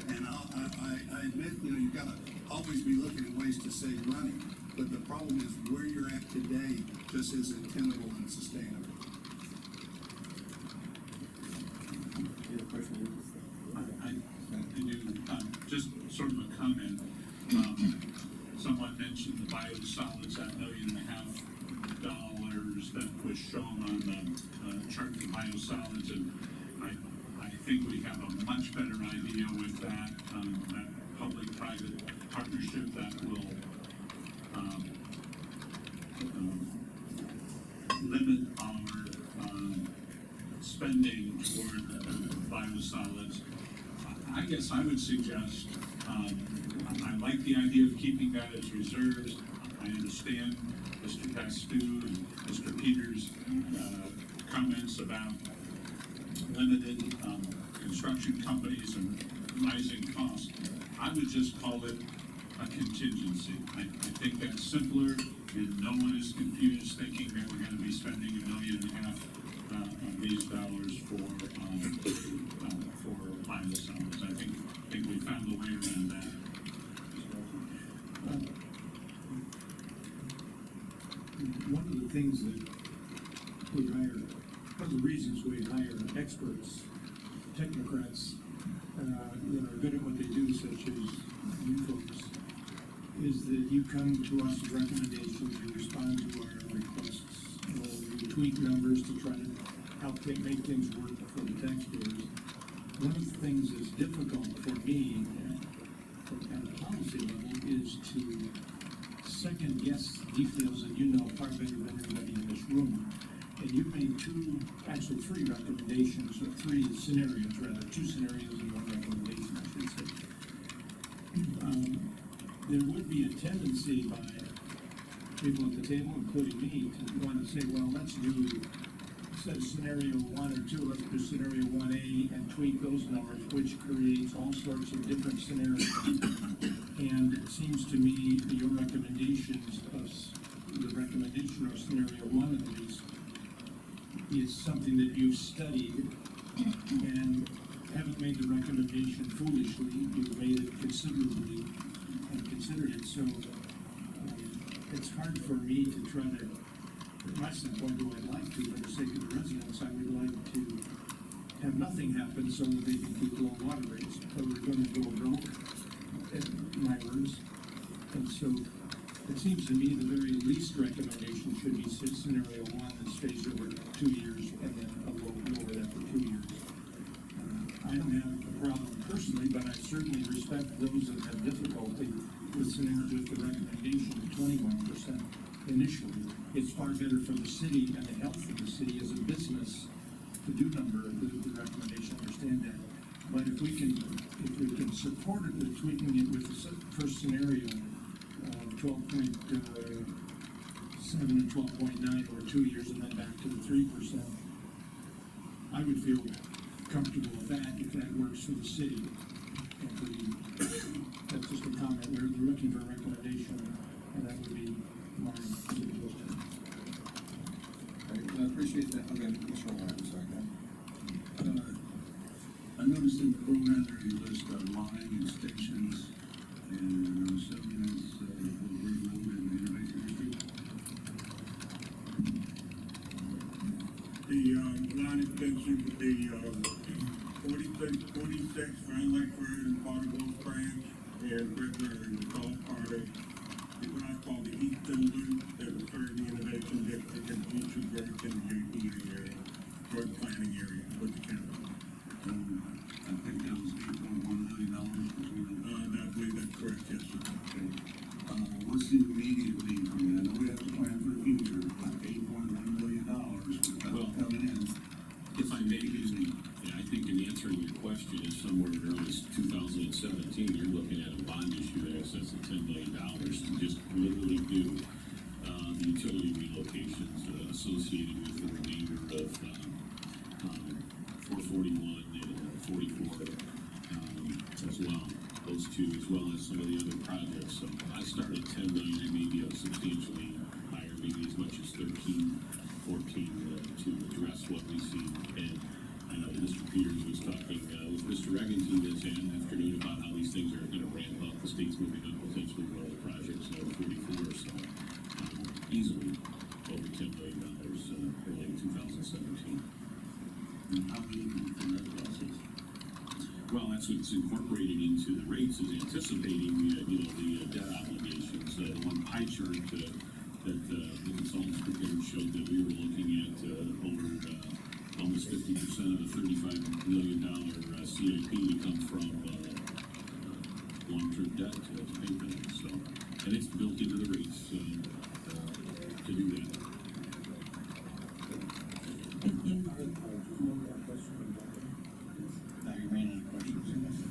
And I admit, you've got to always be looking at ways to save money, but the problem is where you're at today just isn't tenable and sustainable. I do, just sort of a comment. Someone mentioned the biosolids, that $1.5 million that was shown on the chart for biosolids, and I think we have a much better idea with that public-private partnership that will limit our spending toward biosolids. I guess I would suggest, I like the idea of keeping that as reserves. I understand Mr. Pastu and Mr. Peters' comments about limited construction companies and rising costs. I would just call it a contingency. I think that's simpler, and no one is confused thinking that we're going to be spending $1.5 million of these dollars for biosolids. I think we found a way around that. One of the things that we hire, one of the reasons we hire experts, technocrats, that are good at what they do, such as you folks, is that you come to us with recommendations, you respond to our requests, you tweak numbers to try to help make things work for the taxpayers. One of the things that's difficult for me at a policy level is to second guess details that you know far better than everybody in this room. And you've made three recommendations, or three scenarios rather, two scenarios and one recommendation, I should say. There would be a tendency by people at the table, including me, to want to say, well, let's do instead of scenario 1 or 2, let's do scenario 1A and tweak those numbers, which creates all sorts of different scenarios. And it seems to me that your recommendations the recommendation of scenario 1 at least is something that you've studied and haven't made the recommendation foolishly. You've made it considerably and considered it. So it's hard for me to try to, from my standpoint, do I'd like to, for the sake of the residents, I would like to have nothing happen so that they can keep low water rates. But we're going to go broke, in my words. And so it seems to me the very least recommendation should be scenario 1 that stays over 2 years and then lower that for 2 years. I don't have a problem personally, but I certainly respect those that have difficulty with the recommendation of 21% initially. It's far better for the city and the health of the city as a business to do the recommendation, understand that. But if we can support it, with tweaking it with the first scenario, 12.7 and 12.9 over 2 years and then back to the 3%, I would feel comfortable with that if that works for the city. And that's just a comment. We're looking for a recommendation, and that would be my suggestion. I appreciate that. Okay, Mr. O'Hara, I'm sorry. I noticed in the program there you list line extensions, and I'm assuming that's removed in the innovation district. The line extension would be 46 Grand Lake Road and Potterville Branch, and River and the Gulf part of what I call the Eastern Loop that would serve the innovation district and future growth in the JPA area, growth planning area with the county. I think that was $8.1 million I believe that's correct, yes, sir. Okay. What's the immediate need from that? I know we have to plan for the future, like $8.1 million without coming in. If I may, yeah, I think in answering your question is somewhere in early 2017, you're looking at a bond issue in excess of $10 million to just literally do the utility relocations associated with the remainder of 441 and 44 as well. Those two, as well as some of the other projects. So I started 10 million, and maybe substantially higher, maybe as much as 13, 14 to address what we see. And I know Mr. Peters was talking with Mr. Regenton this afternoon about how these things are going to ramp up. The state's moving up potentially with all the projects over 44, so easily over $10 million early in 2017. And how are you looking for that process? Well, that's what's incorporated into the rates, is anticipating the debt obligations. The one pie chart that the consultants prepared showed that we were looking at over almost 50% of the $35 million CIP to come from long-term debt to pay for that. So, and it's built into the rates to do that. Now you ran out of questions.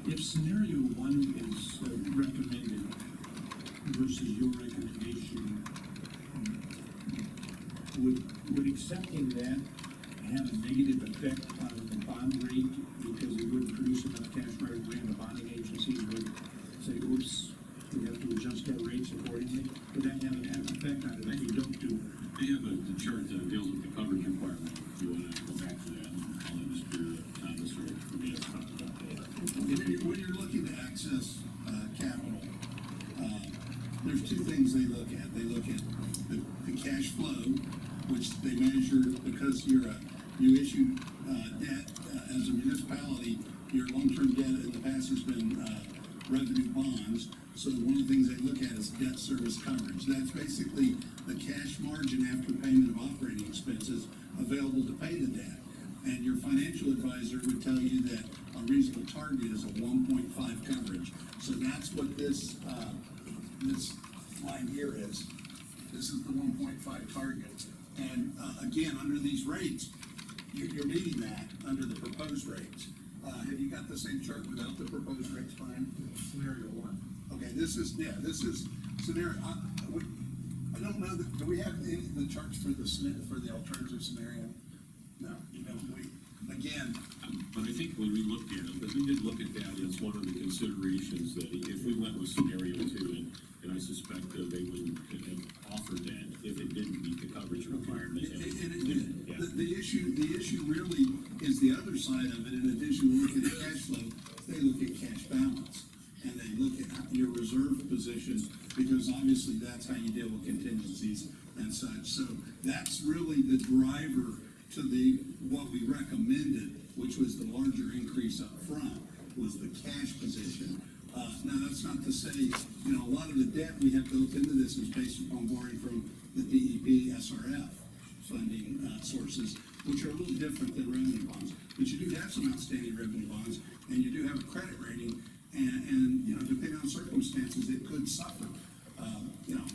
If scenario 1 is recommended versus your recommendation, would accepting that have a negative effect on the bond rate because it wouldn't produce enough cash right away and the bonding agencies would say, oops, we have to adjust our rates accordingly? Would that have an effect on it if we don't do it? They have the chart that deals with the coverage requirement. If you want to go back to that, I'll let Mr. Thomas or Tobias talk about that. When you're looking to access capital, there's two things they look at. They look at the cash flow, which they measure because you issue debt as a municipality. Your long-term debt in the past has been revenue bonds. So one of the things they look at is debt service coverage. That's basically the cash margin after payment of operating expenses available to pay the debt. And your financial advisor would tell you that a reasonable target is a 1.5 coverage. So that's what this line here is. This is the 1.5 target. And again, under these rates, you're meeting that under the proposed rates. Have you got the same chart without the proposed rates, Brian? Scenario 1. Okay, this is scenario, don't know, do we have any, the charts for the alternative scenario? No, you know, again, But I think when we looked at it, because we did look at that as one of the considerations, that if we went with scenario two, and I suspect that they would have offered that if it didn't meet the coverage requirements. Yeah. the issue really is the other side of it. In addition to looking at cash flow, they look at cash balance, and they look at your reserve position, because obviously that's how you deal with contingencies and such. So that's really the driver to what we recommended, which was the larger increase up front, was the cash position. Now, that's not to say, you know, a lot of the debt we have built into this is based upon borrowing from the DEP SRF funding sources, which are a little different than revenue bonds. But you do have some outstanding revenue bonds, and you do have a credit rating, and you know, depending on circumstances, it could suffer. You know,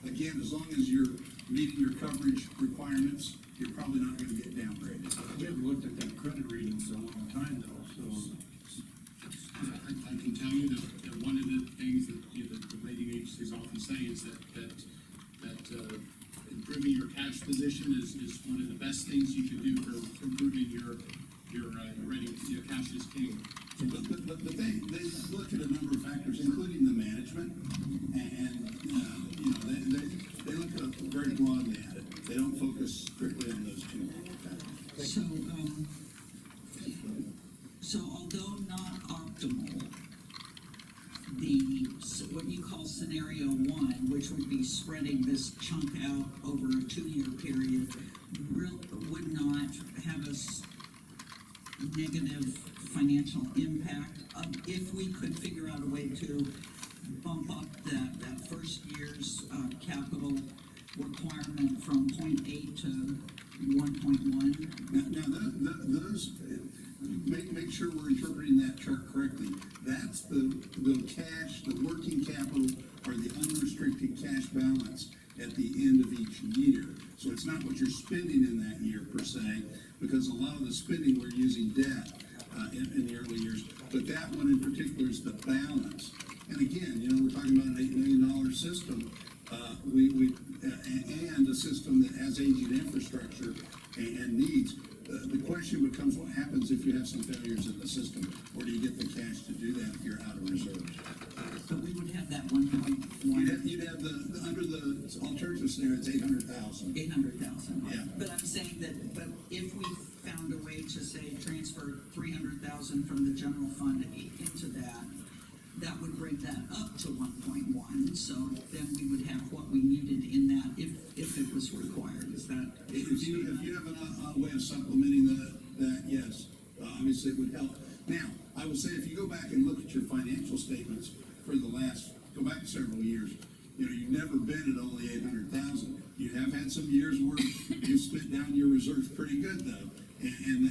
again, as long as you're meeting your coverage requirements, you're probably not gonna get downgraded. We haven't looked at that credit ratings in a long time though, so. I can tell you that one of the things that, you know, the rating agencies often say is that improving your cash position is one of the best things you can do for improving your rating. Your cash is king. But they look at a number of factors, including the management, and you know, they look very broadly at it. They don't focus strictly on those two factors. So although not optimal, what you call scenario one, which would be spreading this chunk out over a 2-year period, would not have a negative financial impact, if we could figure out a way to bump up that first year's capital requirement from 0.8 to 1.1. Now those, make sure we're interpreting that chart correctly. That's the cash, the working capital, or the unrestricted cash balance at the end of each year. So it's not what you're spending in that year per se, because a lot of the spending we're using debt in the early years. But that one in particular is the balance. And again, you know, we're talking about an $8 million system, and a system that has aging infrastructure and needs. The question becomes, what happens if you have some failures in the system? Or do you get the cash to do that if you're out of reserves? So we would have that 1.1. You'd have under the alternative scenario, it's 800,000. 800,000. Yeah. But I'm saying that, but if we found a way to say transfer 300,000 from the general fund into that, that would bring that up to 1.1. So then we would have what we needed in that if it was required. Is that? If you have a way of supplementing that, yes, obviously it would help. Now, I will say, if you go back and look at your financial statements for go back several years, you know, you've never been at only 800,000. You have had some years where you spent down your reserves pretty good though. And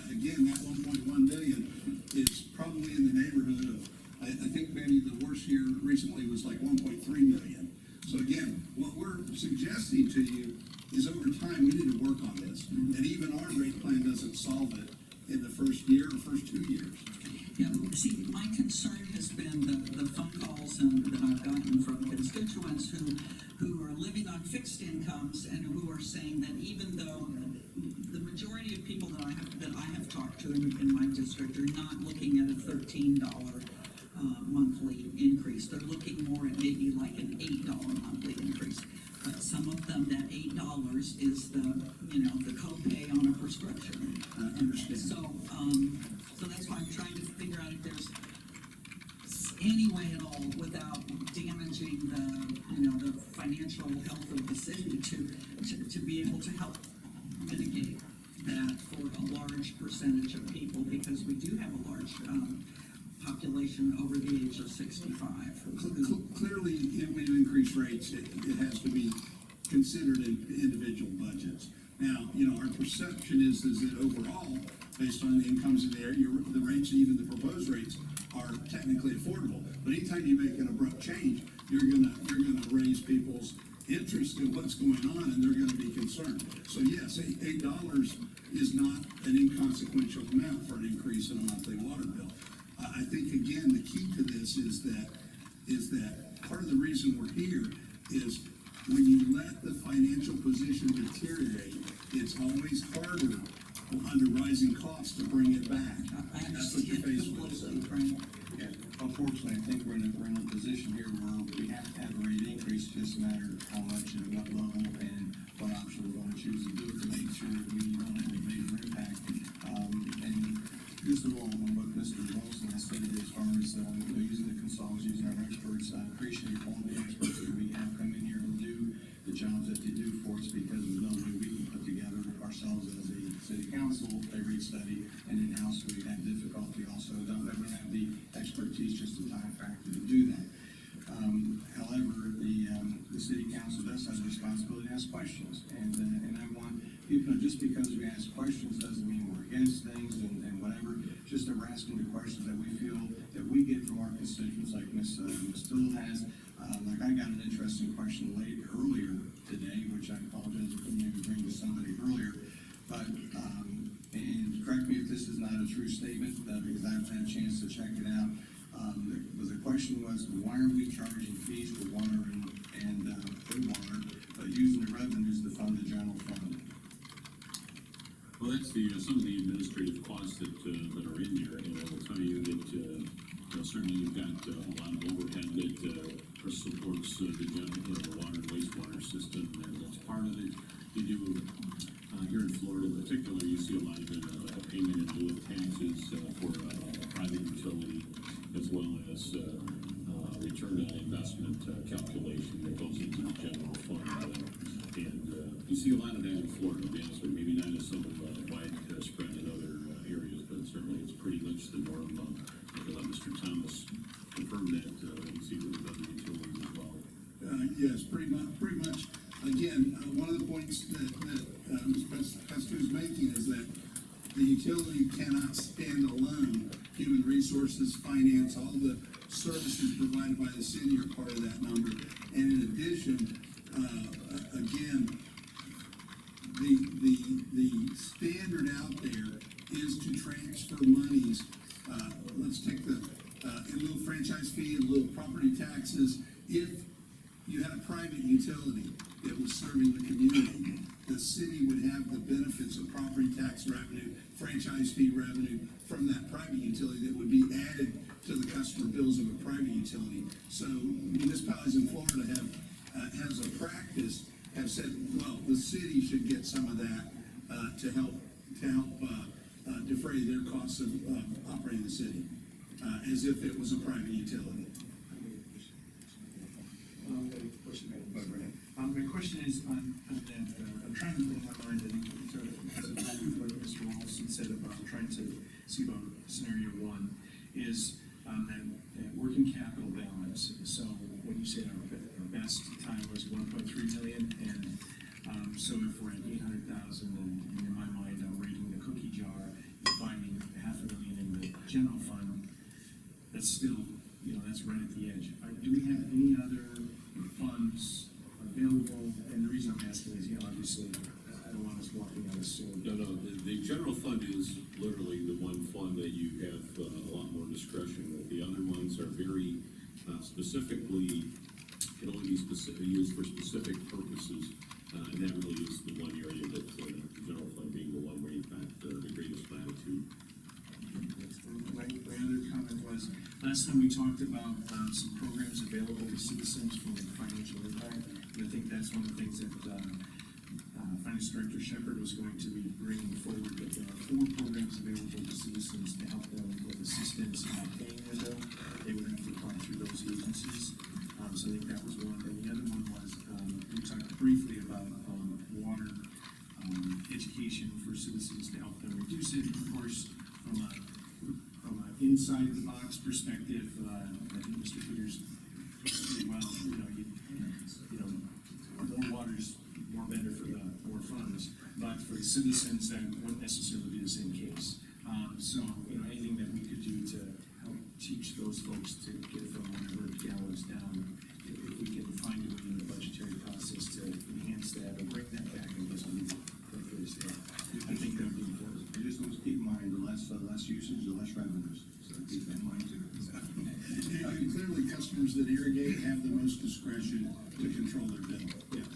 again, that 1.1 million is probably in the neighborhood of, I think maybe the worst year recently was like 1.3 million. So again, what we're suggesting to you is over time, we need to work on this. And even our rate plan doesn't solve it in the first year or first 2 years. Yeah, see, my concern has been the phone calls that I've gotten from constituents who are living on fixed incomes and who are saying that even though the majority of people that I have talked to in my district are not looking at a $13 monthly increase. They're looking more at maybe like an $8 monthly increase. But some of them, that $8 is the copay on a prescription. I understand. So that's why I'm trying to figure out if there's any way at all without damaging the financial health of the city to be able to help mitigate that for a large percentage of people, because we do have a large population over the age of 65. Clearly, when you increase rates, it has to be considered in individual budgets. Now, you know, our perception is that overall, based on the incomes in the area, the rates, even the proposed rates, are technically affordable. But anytime you make an abrupt change, you're gonna raise people's interest in what's going on, and they're gonna be concerned. So yes, $8 is not an inconsequential amount for an increase in a monthly water bill. I think, again, the key to this is that part of the reason we're here is when you let the financial position deteriorate, it's always harder under rising costs to bring it back. I That's what you're understand faced with. completely, Frank. Yeah, unfortunately, I think we're in a position here where we have to have a rate increase, just a matter of how much and what level and what option we're gonna choose to do to make sure that we don't have a major impact. And just a little on what Mr. Wilson has stated as far as, using the consultants, using our experts, I appreciate all the experts that we have come in here and do the jobs that they do for us, because there's no way we can put together ourselves as a city council, a rate study, and in-house we have difficulty also, don't ever have the expertise, just the time factor to do that. However, the city council does have the responsibility to ask questions, and I want, just because we ask questions doesn't mean we're against things and whatever, just that we're asking the questions that we feel that we get from our constituents, like Ms. Still has. Like I got an interesting question earlier today, which I apologize if I maybe bring to somebody earlier, but, and correct me if this is not a true statement, because I haven't had a chance to check it out. The question was, why are we charging fees for water and for water, but using the revenues to fund the general fund? Well, that's some of the administrative costs that are in there, and I will tell you that, certainly you've got a lot of overhead that supports the general, the water and wastewater system, and that's part of it. You do, here in Florida in particular, you see a lot of payment in lieu of taxes for private utility, as well as return on investment calculation that goes into the general fund. And you see a lot of that in Florida, to be honest with you, maybe not as some widespread in other areas, but certainly it's pretty much the norm. Let Mr. Thomas confirm that, you see with other utilities as well. Yes, pretty much. Again, one of the points that Ms. Pesto is making is that the utility cannot stand alone. Human resources, finance, all the services provided by the city are part of that number. And in addition, again, the standard out there is to transfer monies. Let's take in lieu of franchise fee, in lieu of property taxes. If you had a private utility that was serving the community, the city would have the benefits of property tax revenue, franchise fee revenue from that private utility that would be added to the customer bills of a private utility. So municipalities in Florida has a practice, have said, well, the city should get some of that to help defray their costs of operating the city, as if it was a private utility. My question is on that, I'm trying to put in my mind, I think, what Mr. Wilson said about trying to see about scenario one is, that working capital balance. So when you say our best time was 1.3 million, and, so if we're at 800,000, and in my mind, I'm reading the cookie jar, and finding $500,000 in the general fund, that's still, that's right at the edge. Do we have any other funds available? And the reason I'm asking is, obviously, I don't want us walking on a sword. No, the general fund is literally the one fund that you have a lot more discretion with. The other ones are very specifically, can only be used for specific purposes, and that really is the one area that the general fund being the one where you've got the greatest latitude. My other comment was, last time we talked about some programs available to citizens for financial impact, and I think that's one of the things that Finance Director Shepherd was going to be bringing forward, that there are 4 programs available to citizens to help them with assistance in paying their bill. They would have to apply through those agencies. So I think that was one. And the other one was, we talked briefly about water education for citizens to help them reduce it. Of course, from an inside the box perspective, I think Mr. Peters did well. More water's more better for the more funds, but for the citizens, that wouldn't necessarily be the same case. So, anything that we could do to help teach those folks to get from whatever gallons down, if we can find a way in the budgetary process to enhance that or bring that back, I guess we prefer to say. I think that would be important. You just always keep in mind, the less usage, the less revenues, so keep that in mind too. And clearly, customers that irrigate have the most discretion to control their bill. Yeah.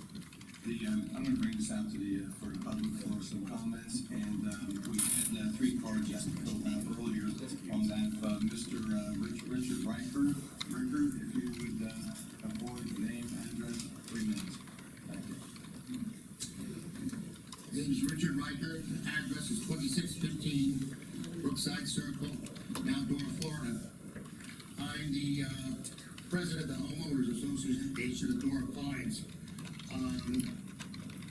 out to the, for the public for some comments, and, we had, 3 cards that filled out earlier on that, Mr. Richard Riker, if you would, avoid name, address, 3 minutes. Thank you. Name is Richard Riker, address is 2615 Brookside Circle, Mount Dora, Florida. I'm the president of the Homeowners Association of Dora Pines.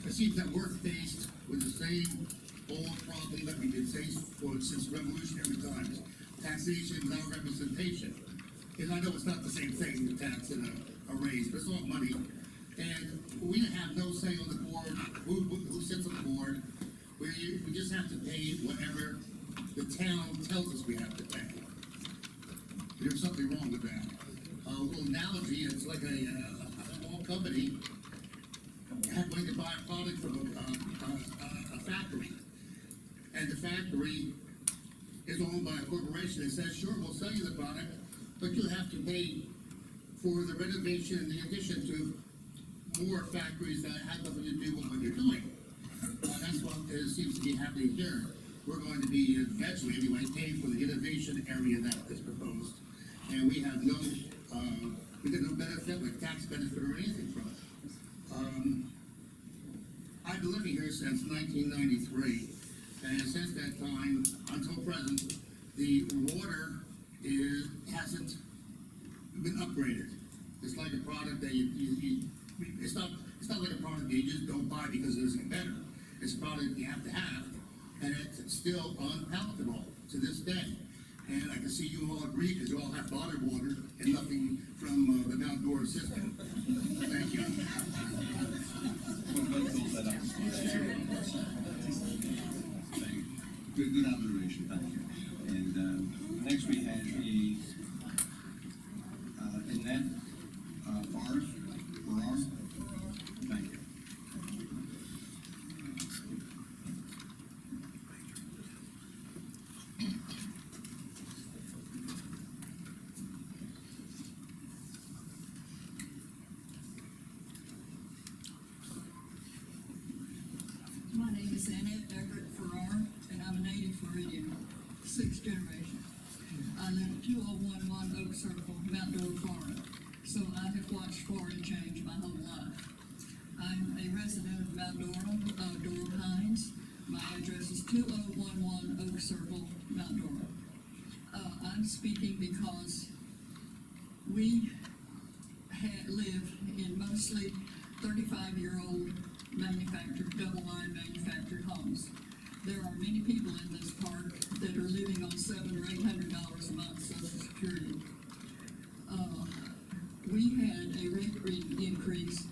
It seems that we're faced with the same old problem that we've been faced for since revolutionary times, taxation without representation. And I know it's not the same thing, the tax and a raise, but it's all money. And we have no say on the board, who sits on the board. We just have to pay whatever the town tells us we have to pay. There's something wrong with that. A little analogy, it's like a small company going to buy a product from a factory. And the factory is owned by a corporation that says, sure, we'll sell you the product, but you have to pay for the renovation and the addition to more factories that have nothing to do with what you're doing. That's what seems to be happening here. We're going to be eventually, anyway, paying for the innovation area that is proposed. And we have no, we get no benefit, like tax benefit or anything from it. I've been living here since 1993, and since that time until present, the water hasn't been upgraded. It's like a product that it's not like a product that you just don't buy because it isn't better. It's a product you have to have, and it's still unpalatable to this day. And I can see you all agree because you all have bottled water and nothing from the Mount Dora system. Thank you. Good observation, thank you. And, next we have the, Annette, Farrar. Thank you. My name is Annette Everett Farrar, and I'm a native Floridian, 6th generation. I live at 2011 Oak Circle, Mount Dora, Florida, so I have watched Florida change my whole life. I'm a resident of Mount Dora, Dora Pines. My address is 2011 Oak Circle, Mount Dora. I'm speaking because we live in mostly 35-year-old manufactured, double-wide manufactured homes. There are many people in this park that are living on $700 or $800 a month Social Security. We had a rate increase,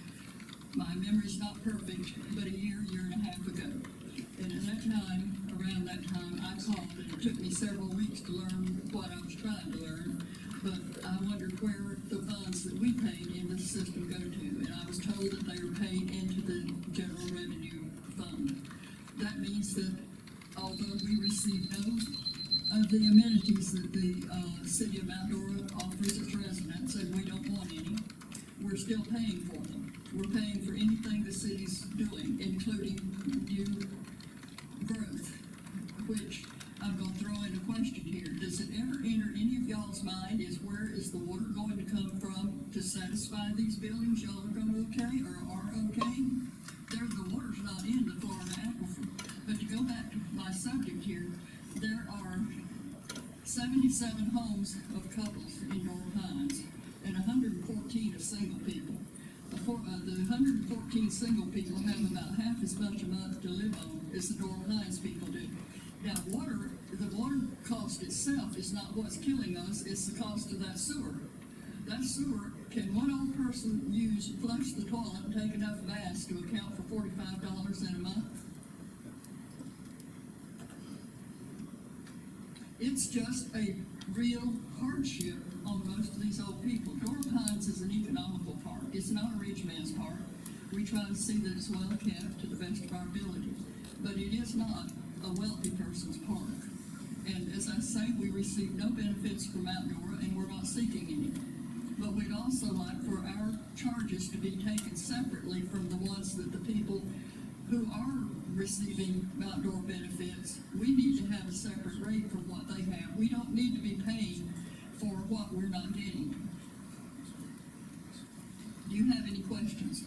my memory's not perfect, but a year and a half ago. And at that time, around that time, I called, and it took me several weeks to learn what I was trying to learn, but I wondered where the funds that we paid in the system go to, and I was told that they were paid into the general revenue fund. That means that although we receive no of the amenities that the city of Mount Dora offers its residents, and we don't want any, we're still paying for them. We're paying for anything the city's doing, including new growth, which I'm going to throw in a question here. Does it ever enter any of y'all's mind is where is the water going to come from to satisfy these buildings? Y'all are going okay or are okay? The water's not in the Florida aquifer. But to go back to my subject here, there are 77 homes of couples in Dora Pines and 114 of single people. The 114 single people have about half as much a month to live on as the Dora Pines people do. Now, the water cost itself is not what's killing us, it's the cost of that sewer. That sewer, can one old person flush the toilet and take enough baths to account for $45 in a month? It's just a real hardship on most of these old people. Dora Pines is an economical park. It's not a rich man's park. We try to see that it's well kept to the best of our ability. But it is not a wealthy person's park. And as I say, we receive no benefits from Mount Dora, and we're not seeking any. But we'd also like for our charges to be taken separately from the ones that the people who are receiving outdoor benefits, we need to have a separate rate for what they have. We don't need to be paying for what we're not getting. Do you have any questions?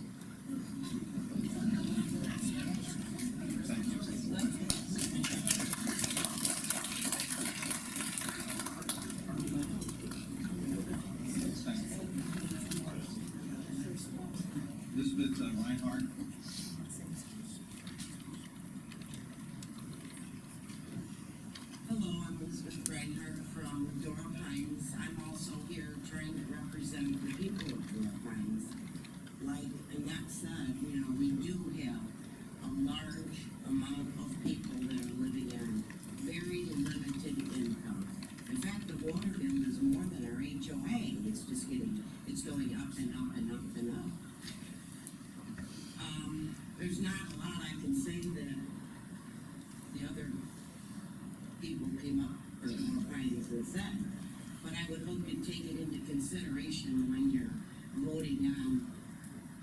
Elizabeth Reinhardt. Hello, I'm Elizabeth Reinhardt from Dora Pines. I'm also here trying to represent the people of Dora Pines. Like Annette said, you know, we do have a large amount of people that are living on very limited income. In fact, the water bill is more than our HOA. It's going up and up and up and up. There's not a lot I can say that the other people came up for Dora Pines and said, but I would hope you take it into consideration when you're voting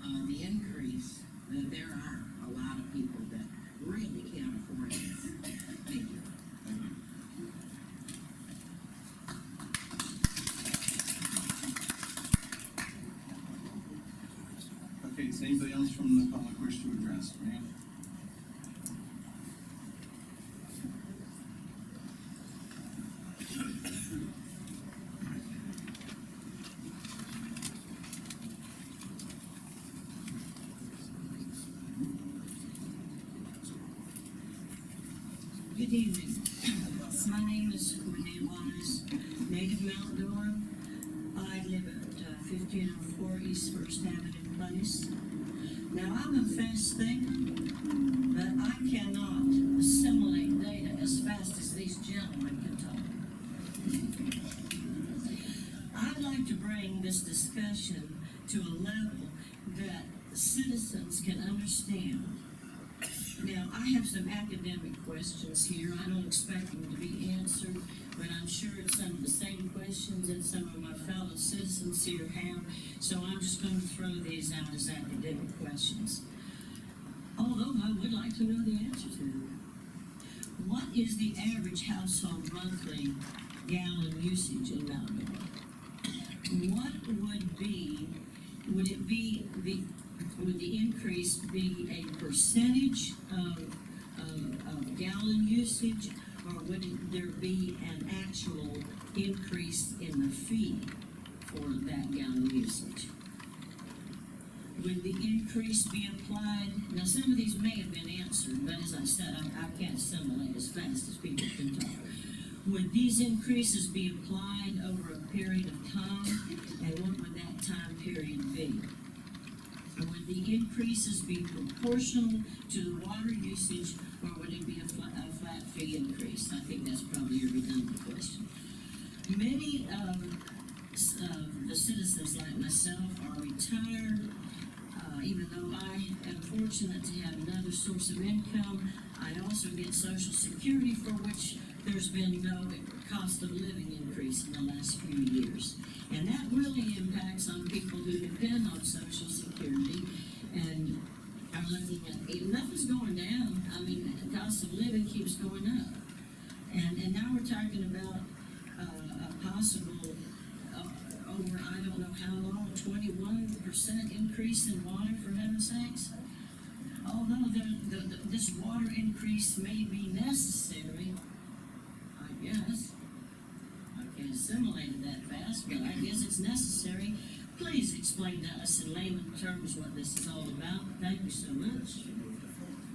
on the increase, that there are a lot of people that really can't afford this. Thank you. Okay, does anybody else from the public wish to address, ma'am? Good evening. My name is Renee Wise, native Mount Dora. I live at 1504 East First Avenue Place. Now, I'm a fast thinker, but I cannot assimilate data as fast as these gentlemen can talk. I'd like to bring this discussion to a level that citizens can understand. Now, I have some academic questions here. I don't expect them to be answered, but I'm sure it's some of the same questions that some of my fellow citizens here have, so I'm just going to throw these out as academic questions. Although I would like to know the answer to them. What is the average household monthly gallon usage in Mount Dora? What would the increase be a percentage of gallon usage, or would there be an actual increase in the fee for that gallon usage? Would the increase be applied? Now, some of these may have been answered, but as I said, I can't assimilate as fast as people can talk. Would these increases be applied over a period of time, and what would that time period be? Would the increases be proportional to the water usage, or would it be a flat fee increase? I think that's probably a redundant question. Many of the citizens like myself are retired. Even though I am fortunate to have another source of income, I also get Social Security, for which there's been no cost of living increase in the last few years. And that really impacts on people who depend on Social Security and are looking at, nothing's going down. I mean, the cost of living keeps going up. And now we're talking about a possible, over I don't know how long, 21% increase in water, for heaven's sakes. Although this water increase may be necessary, I guess. I can't assimilate it that fast, but I guess it's necessary. Please explain to us in layman terms what this is all about. Thank you so much.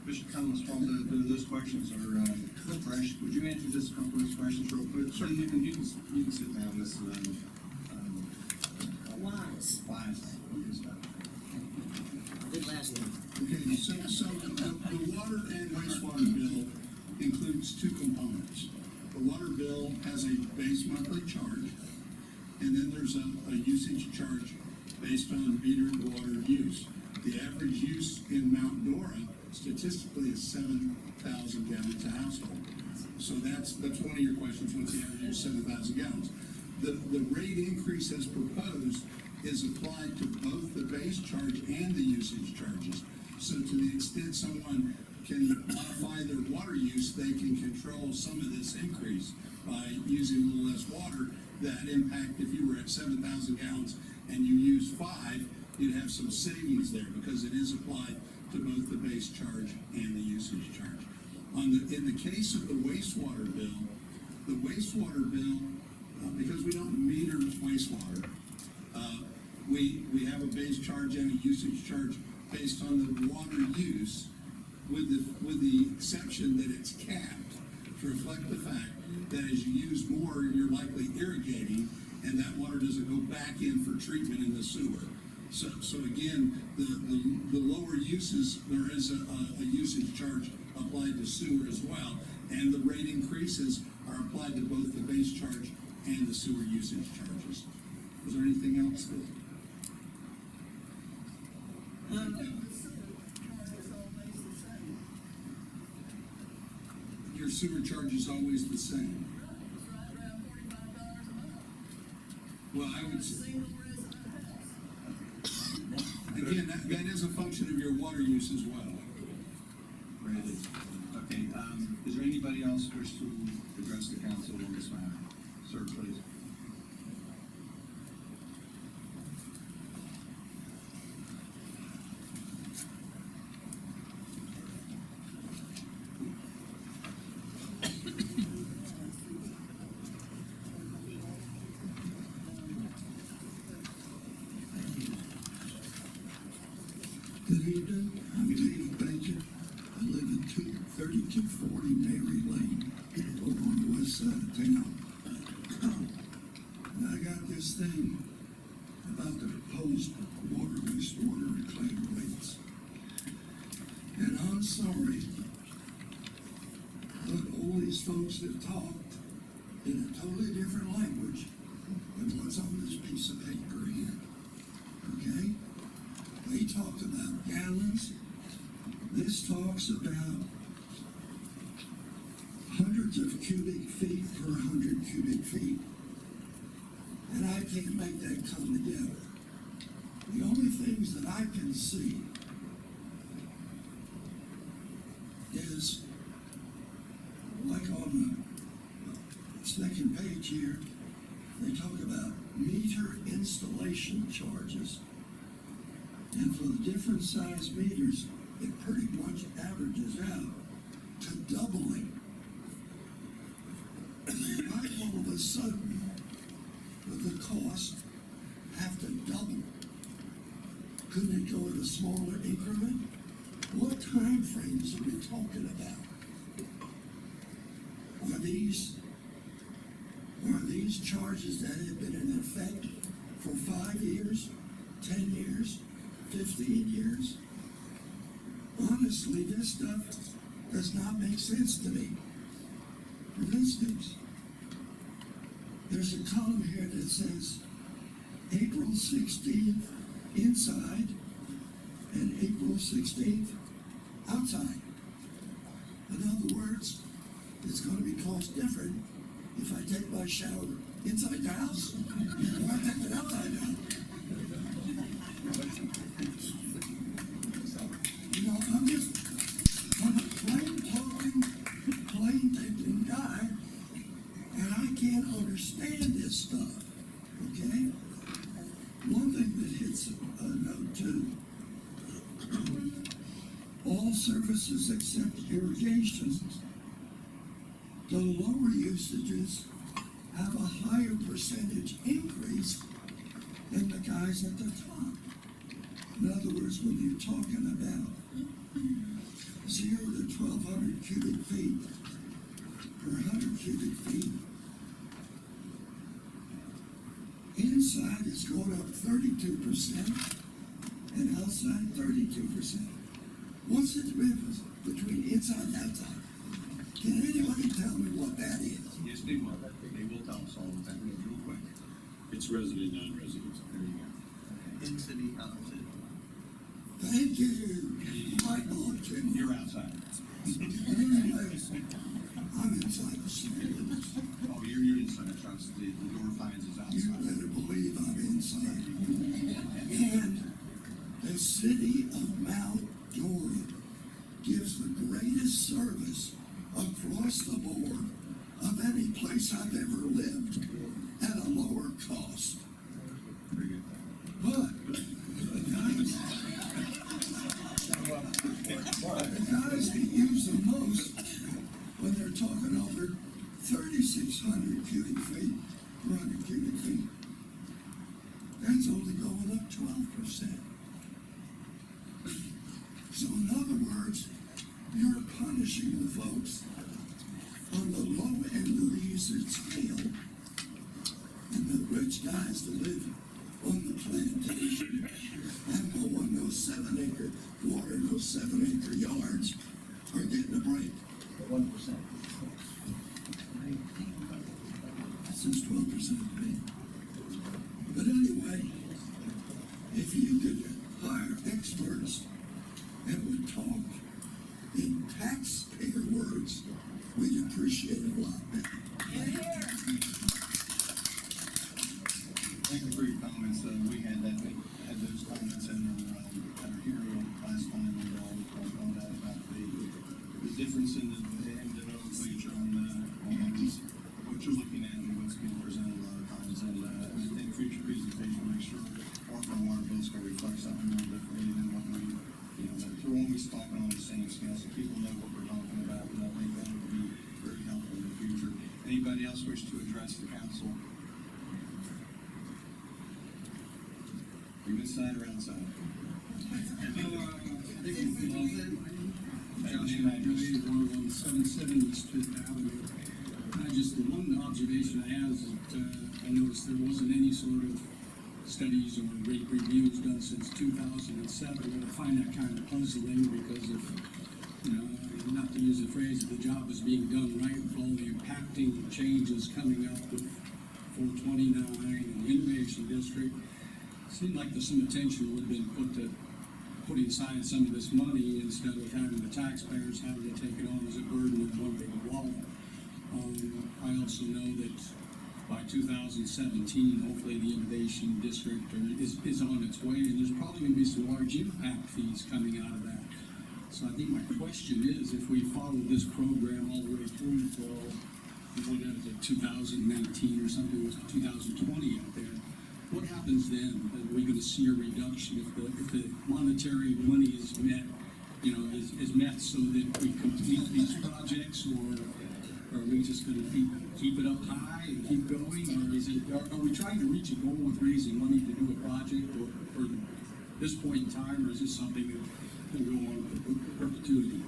Mr. Cummings, while those questions are fresh, would you answer just a couple of those questions real quick? Sir, you can sit down, Ms. Wise. Good last name. Okay, so the water and wastewater bill includes two components. The water bill has a base monthly charge, and then there's a usage charge based on metered water use. The average use in Mount Dora statistically is 7,000 gallons a household. So that's one of your questions, what's the average use, 7,000 gallons? The rate increase as proposed is applied to both the base charge and the usage charges. So to the extent someone can modify their water use, they can control some of this increase by using a little less water. That impact, if you were at 7,000 gallons and you use 5, you'd have some savings there because it is applied to both the base charge and the usage charge. In the case of the wastewater bill, because we don't meter wastewater, we have a base charge and a usage charge based on the water use, with the exception that it's capped to reflect the fact that as you use more, you're likely irrigating, and that water doesn't go back in for treatment in the sewer. So again, the lower uses, there is a usage charge applied to sewer as well, and the rate increases are applied to both the base charge and the sewer usage charges. Was there anything else that? Your sewer charge is always the same. Well, I would say, again, that is a function of your water use as well. Right. Okay, is there anybody else who wishes to address the council on this matter? Sir, please. Good evening, I'm Dave Baker. I live at 3240 Mary Lane, over on the west side of town. And I got this thing about the proposed wastewater reclaim rates. And I'm sorry, but all these folks have talked in a totally different language than what's on this piece of paper here. Okay? They talked about gallons. This talks about hundreds of cubic feet per 100 cubic feet. And I can't make that come together. The only things that I can see is, like on the second page here, they talk about meter installation charges. And for the different size meters, it pretty much averages out to doubling. Why all of a sudden, with the cost, have to double? Couldn't it go at a smaller increment? What time frames are we talking about? Are these charges that have been in effect for 5 years, 10 years, 15 years? Honestly, this stuff does not make sense to me. For instance, there's a column here that says April 16th inside and April 16th outside. In other words, it's going to be cost different if I take my shower inside the house or I take it outside the house. You know, I'm a plain talking, plain thinking guy, and I can't understand this stuff, okay? One thing that hits a note too, all services except irrigation, the lower usages have a higher percentage increase than the guys at the top. In other words, when you're talking about 0 to 1,200 cubic feet per 100 cubic feet, inside is going up 32% and outside 32%. What's the difference between inside and outside? Can anybody tell me what that is? Yes, they will. They will tell us all of that real quick. It's resident, non-resident. There you go. In city, out of city. Thank you. Michael, You're outside. anyways, I'm inside the city. Oh, you're inside. Trust the door finds us You outside. better believe I'm inside. And the city of Mount Dora place I've ever lived at a lower cost. Very good. But the guys that use the most, when they're talking over 3,600 cubic feet, 400 cubic feet, that's only going up 12%. So in other words, you're punishing the folks on the low end of the usage scale, and the rich guys that live on the plantation and go on those 7-acre, water those 7-acre yards are getting a break. 1%. Since 12% pay. But anyway, if you could hire experts that would talk in taxpayer words, we'd appreciate it a lot better. Thank you for your comments. We had those comments in our hearing last time, and all on that about the difference in the nomenclature on what you're looking at and what's being presented a lot of times. And I think future presentation, make sure our water bills can reflect something a little differently than what we, we're always talking on the same scale, so people know what we're talking about, and I think that would be very helpful in the future. Anybody else wish to address the council? You inside or outside? Josh Maggie, 117 East Fifth Avenue. The one observation I have is that I noticed there wasn't any sort of studies or rate reviews done since 2007, and I find that kind of puzzling because if, not to use the phrase, if the job is being done right with all the impacting changes coming up with 429 and the Innovation District, it seemed like there's some attention would have been put to putting aside some of this money instead of having the taxpayers having to take it on as a burden of one big wall. I also know that by 2017, hopefully the Innovation District is on its way, and there's probably going to be some large impact fees coming out of that. So I think my question is, if we follow this program all the way through for, what is it, 2019 or something, it was 2020 out there, what happens then? Are we going to see a reduction if the monetary money is met, is met so that we complete these projects, or are we just going to keep it up high and keep going, or are we trying to reach a goal with raising money to do a project, or this point in time, or is this something that will go on for perpetuity?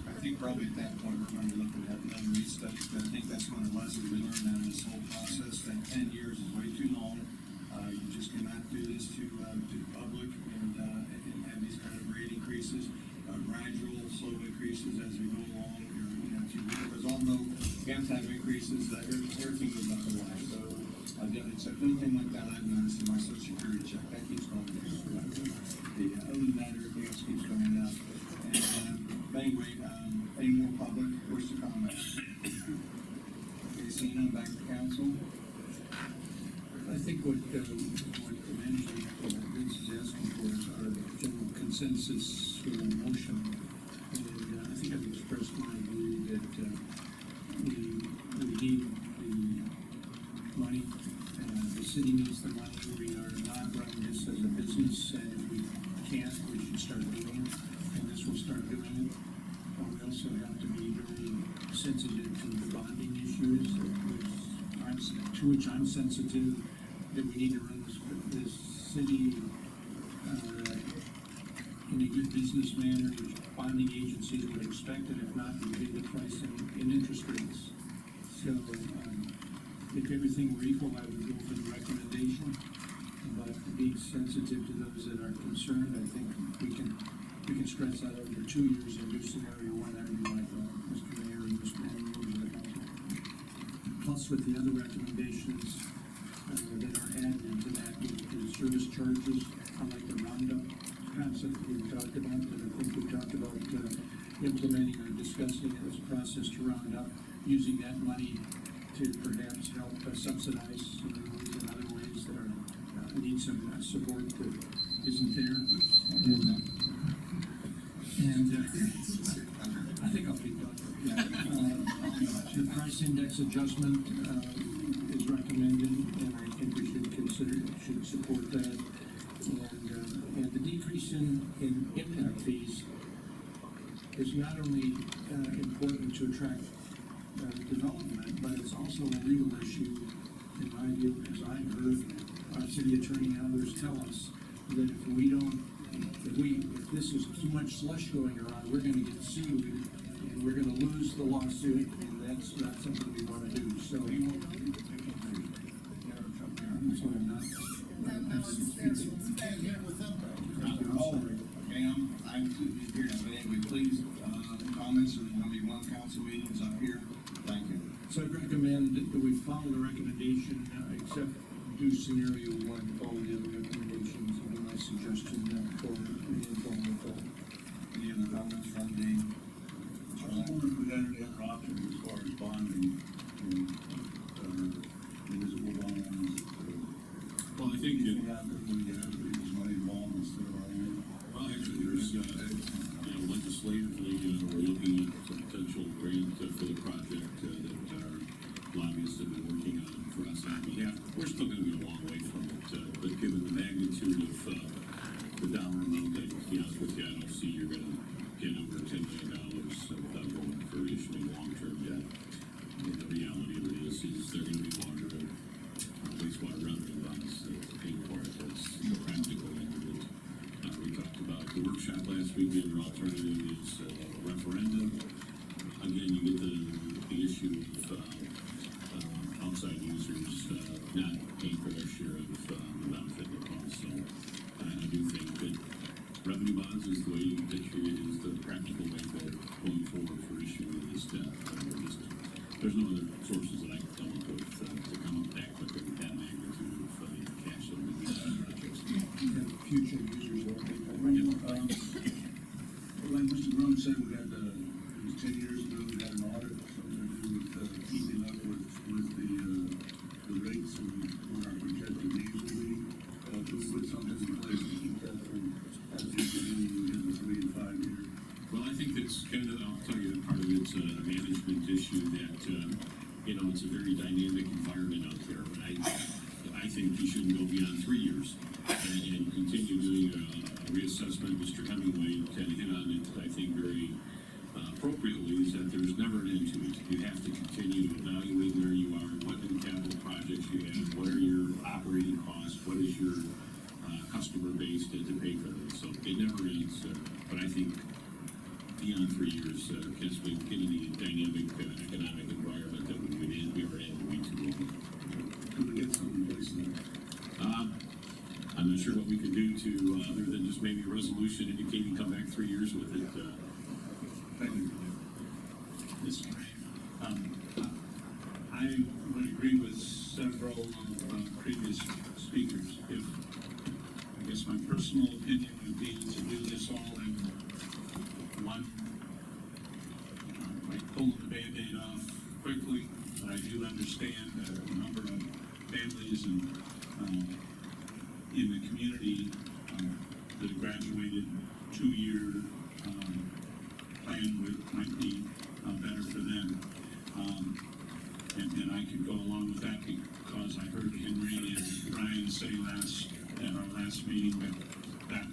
I think probably at that point, we're going to be looking at another restudy, but I think that's one of the lessons we learned out of this whole process, that 10 years is way too long. You just cannot do this to the public and have these kind of rate increases, gradual, slow increases as we go along. Because although you have to have increases, everything goes up in life. So it's a little thing like that I've noticed in my Social Security check, that keeps going down. Other than that, everything else keeps going up. And anyway, any more public wish to comment? Okay, seeing none, back to council. I think what the manager Vince is asking for is our general consensus for a motion. And I think I've expressed my view that we need the money. The city needs the money. We are not running this as a business, and if we can't, we should start doing it. And this will start doing it. But we also have to be very sensitive to the bonding issues, to which I'm sensitive, that we need to run this city in a good business manner, which bonding agencies would expect, and if not, we pay the price in interest rates. So, if everything were equal, I would go for the recommendation, but being sensitive to those that are concerned, I think we can stretch that over 2 years and do scenario one, that would be my thought, Mr. Mayor and Mr. Members of the council. Plus, with the other recommendations that are added into that, the service charges, like the roundup concept we've talked about, and I think we talked about implementing or discussing it as a process to round up, using that money to perhaps help subsidize roads in other ways that are need some support that isn't there. And I think I'll keep up. The price index adjustment, is recommended, and I think we should support that. And the decrease in impact fees is not only, important to attract, development, but it's also a legal issue, in my view, because I've heard our city attorney and others tell us that if this is too much slush going around, we're gonna get sued, and we're gonna lose the lawsuit, and that's not something we wanna do, so. Ma'am, I'm here, but anyway, please, comments, and there'll be one council meetings up here. Thank you. So I recommend that we follow the recommendation, except do scenario one, follow the other recommendations, and my suggestion for the informal vote. Any other comments from the? I was wondering if we had any other options as far as bonding, municipal bonds. Well, I think that, When you have this money involved instead of our own. well, actually, there's, legislatively, we're looking at a potential grant for the project that our lobbyists have been working on for us on behalf. We're still gonna be a long way from it, but given the magnitude of the dollar amount, that, to be honest with you, I don't see you're gonna get over $10 million without going for issuing long-term debt. And the reality of it is they're gonna be longer wastewater revenue bonds to pay for it. That's the practical end of it. We talked about the workshop last week. The other alternative is referendum. Again, you get the issue of outside users not paying for their share of the benefit of the cost. So I do think that revenue bonds is the way that it is the practical way going forward for issuing this debt. There's no other sources that I can come up with to come up that quicker with that magnitude of cash that we projects. And future users won't be. Like Mr. Brown said, we had, it was 10 years ago, we had an audit, something to do with, keeping up with the rates and what our projected needs will be. We put something in place to keep that from, as we continue in the 3 and 5 years. Well, I think that's kind of, I'll tell you, part of it's a management issue that, it's a very dynamic environment out there. But I think you shouldn't go beyond 3 years and continue doing a reassessment. Mr. Hemingway kind of hit on it, I think, very appropriately, is that there's never an end to it. You have to continue to evaluate where you are, what new capital projects you have, what are your operating costs, what is your customer base to pay for them. So it never ends, but I think beyond 3 years, getting the dynamic economic environment that we are in will be too long. Could we get something in place now? I'm not sure what we could do to, other than just maybe a resolution indicating come back 3 years with it. Thank you. This, I would agree with several previous speakers. I guess my personal opinion would be to do this all in one, like pulling the Band-Aid off quickly, but I do understand that a number of families and in the community that graduated 2-year plan might be better for them. And I could go along with that because I heard Henry and Brian say at our last meeting that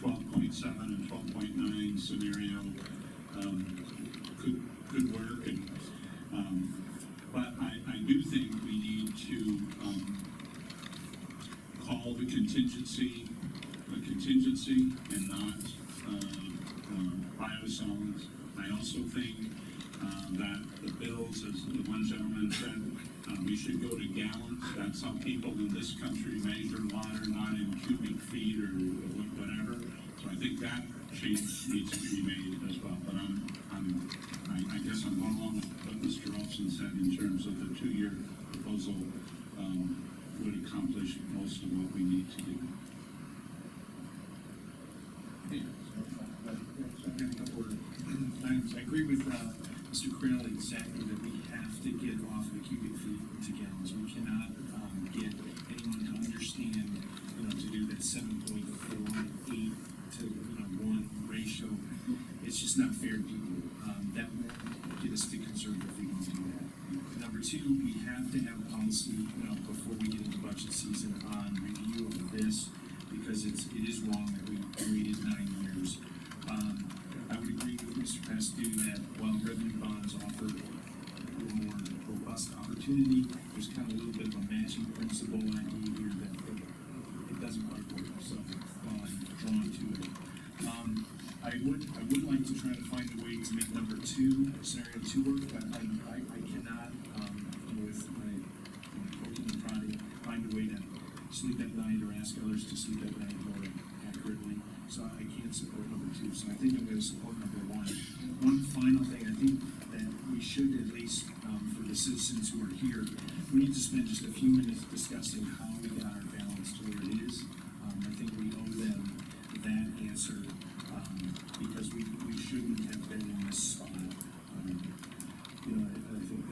12.7 and 12.9 scenario could work. But I do think we need to call the contingency and not biosolids. I also think that the bills, as the one gentleman said, we should go to gallons. That's how people in this country measure water, not in cubic feet or whatever. So I think that change needs to be made as well. But I guess I'm going along with what Mr. Olson said in terms of the 2-year proposal would accomplish most of what we need to do. I agree with Mr. Crowley exactly that we have to get off the cubic feet to gallons. We cannot get anyone to understand, to do that 7.48 to 1 ratio. It's just not fair to people. That won't get realistic, conservative, we won't do that. Number two, we have to have a policy, before we get into budget season on review of this, because it is wrong that we waited 9 years. I would agree with Mr. Pastor that while revenue bonds offer a little more robust opportunity, there's kind of a little bit of a matching principle idea here that it doesn't quite work, so I'm drawn to it. I would like to try to find a way to make number two, scenario 2 work, but I cannot, with my poking and prodding, find a way to sleep at night or ask others to sleep at night more accurately. So I can't support number 2. So I think I'm going to support number 1. One final thing, I think that we should at least, for the citizens who are here, we need to spend just a few minutes discussing how we got our balance to where it is. I think we owe them that answer, because we shouldn't have been in this spot. I think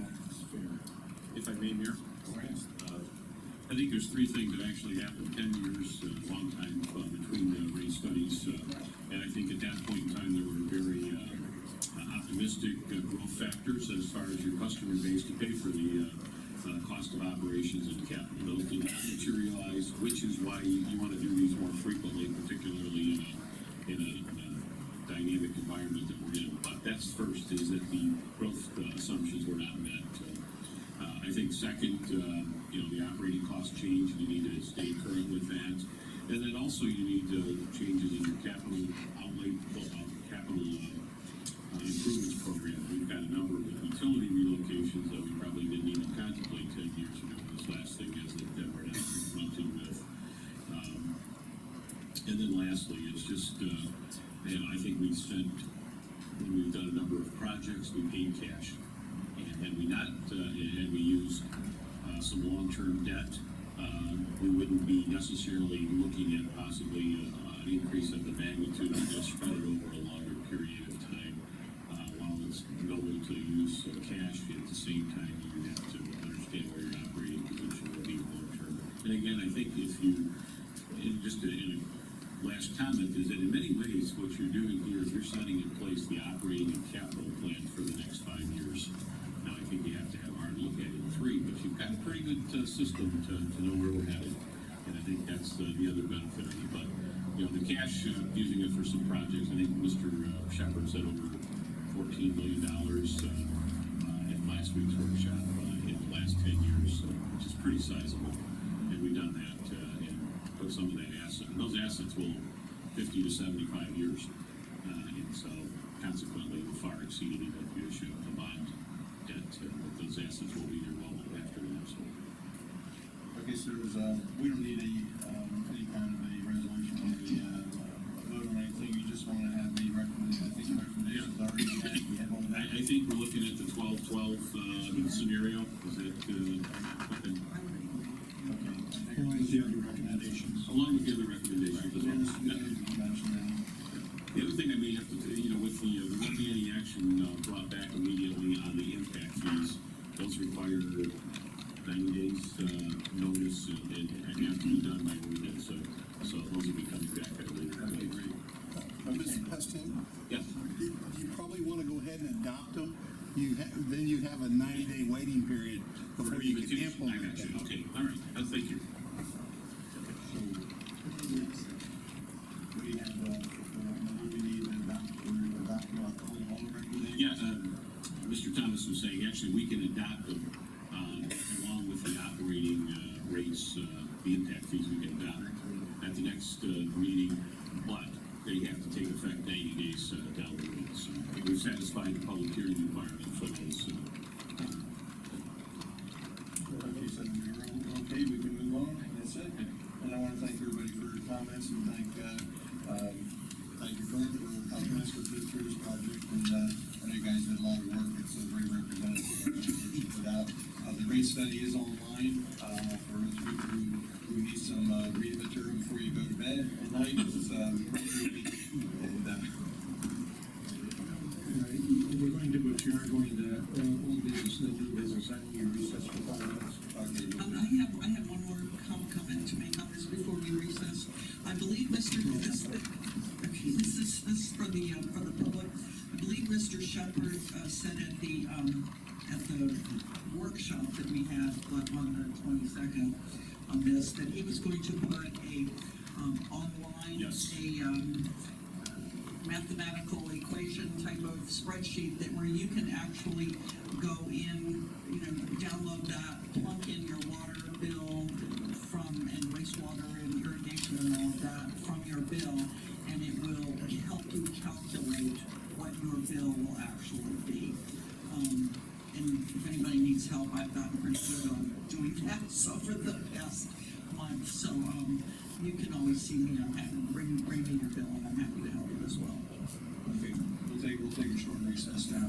that's fair. If I may, Mayor? I think there's 3 things that actually happened, 10 years, a long time between the rate studies. And I think at that point in time, there were very optimistic growth factors as far as your customer base to pay for the cost of operations and capital. Those did not materialize, which is why you want to do these more frequently, particularly in a dynamic environment that we're in. But that's first, is that the growth assumptions were not met. I think second, the operating cost change, you need to stay current with that. And then also you need changes in your capital outlay, capital improvements program. We've got a number of utility relocations that we probably didn't even contemplate 10 years ago. This last thing is that we're not confronted with. And then lastly, it's just, I think when we've done a number of projects, we paid cash. And we used some long-term debt, we wouldn't be necessarily looking at possibly an increase of the magnitude of this spread it over a longer period of time. While it's noble to use cash, at the same time, you have to understand where your operating position will be long-term. And again, I think in a last comment, is that in many ways, what you're doing here is you're setting in place the operating and capital plan for the next 5 years. Now, I think you have to have a hard look at it in 3, but you've got a pretty good system to know where we're headed. And I think that's the other benefit of it. But, the cash, using it for some projects, I think Mr. Shepherd said over $14 million in last week's workshop in the last 10 years, which is pretty sizable. And we've done that and put some of that asset. And those assets will 50 to 75 years. And so, consequently, will far exceed even if you issue a bond debt. Those assets will be there well after that. So. Okay, so we don't need any kind of a resolution or a vote on anything. You just want to have the recommendation. I think the recommendations already had. We have all that. I think we're looking at the 12-12 scenario. Is it? Okay. Along with the other recommendations. Along with the other recommendations as well. The other thing I may have to, with there won't be any action brought back immediately on the impact fees. Those require 90 days notice and have to be done by ordinance. So those will be coming back at a later date. Mr. Pestin? Yes. You probably want to go ahead and adopt them. Then you have a 90-day waiting period before you can implement I got you. them. Okay, all right. Thank you. We have, we need to adopt all the recommendations. Yeah, Mr. Thomas was saying, actually, we can adopt them along with the operating rates, the impact fees we can adopt at the next meeting, but they have to take effect 90 days down the road. So we've satisfied the public hearing requirement for those. Okay, so we're okay, we can move on. That's it. And I want to thank everybody for your comments and thank you, Clint, for helping us with this project. And I know you guys did a lot of work. It's a very representative that you put out. The rate study is online for those people who need some reading material before you go to bed at night. It's We're going to, but you are going to, old business, no new business, I need to recess for 5 minutes. I have one more comment to make on this before we recess. I believe this is for the public. I believe Mr. Shepherd said at the at the workshop that we had on the 22nd on this, that he was going to put a, online, Yes. mathematical equation type of spreadsheet that where you can actually go in, you know, download that, plug in your water bill from, and wastewater and irrigation and all of that from your bill, and it will help you calculate what your bill will actually be. And if anybody needs help, I've gotten pretty good on doing that over the past month, so, you can always see me, I'm happy, bring me your bill, and I'm happy to help you as well. Okay, we'll take a short recess now.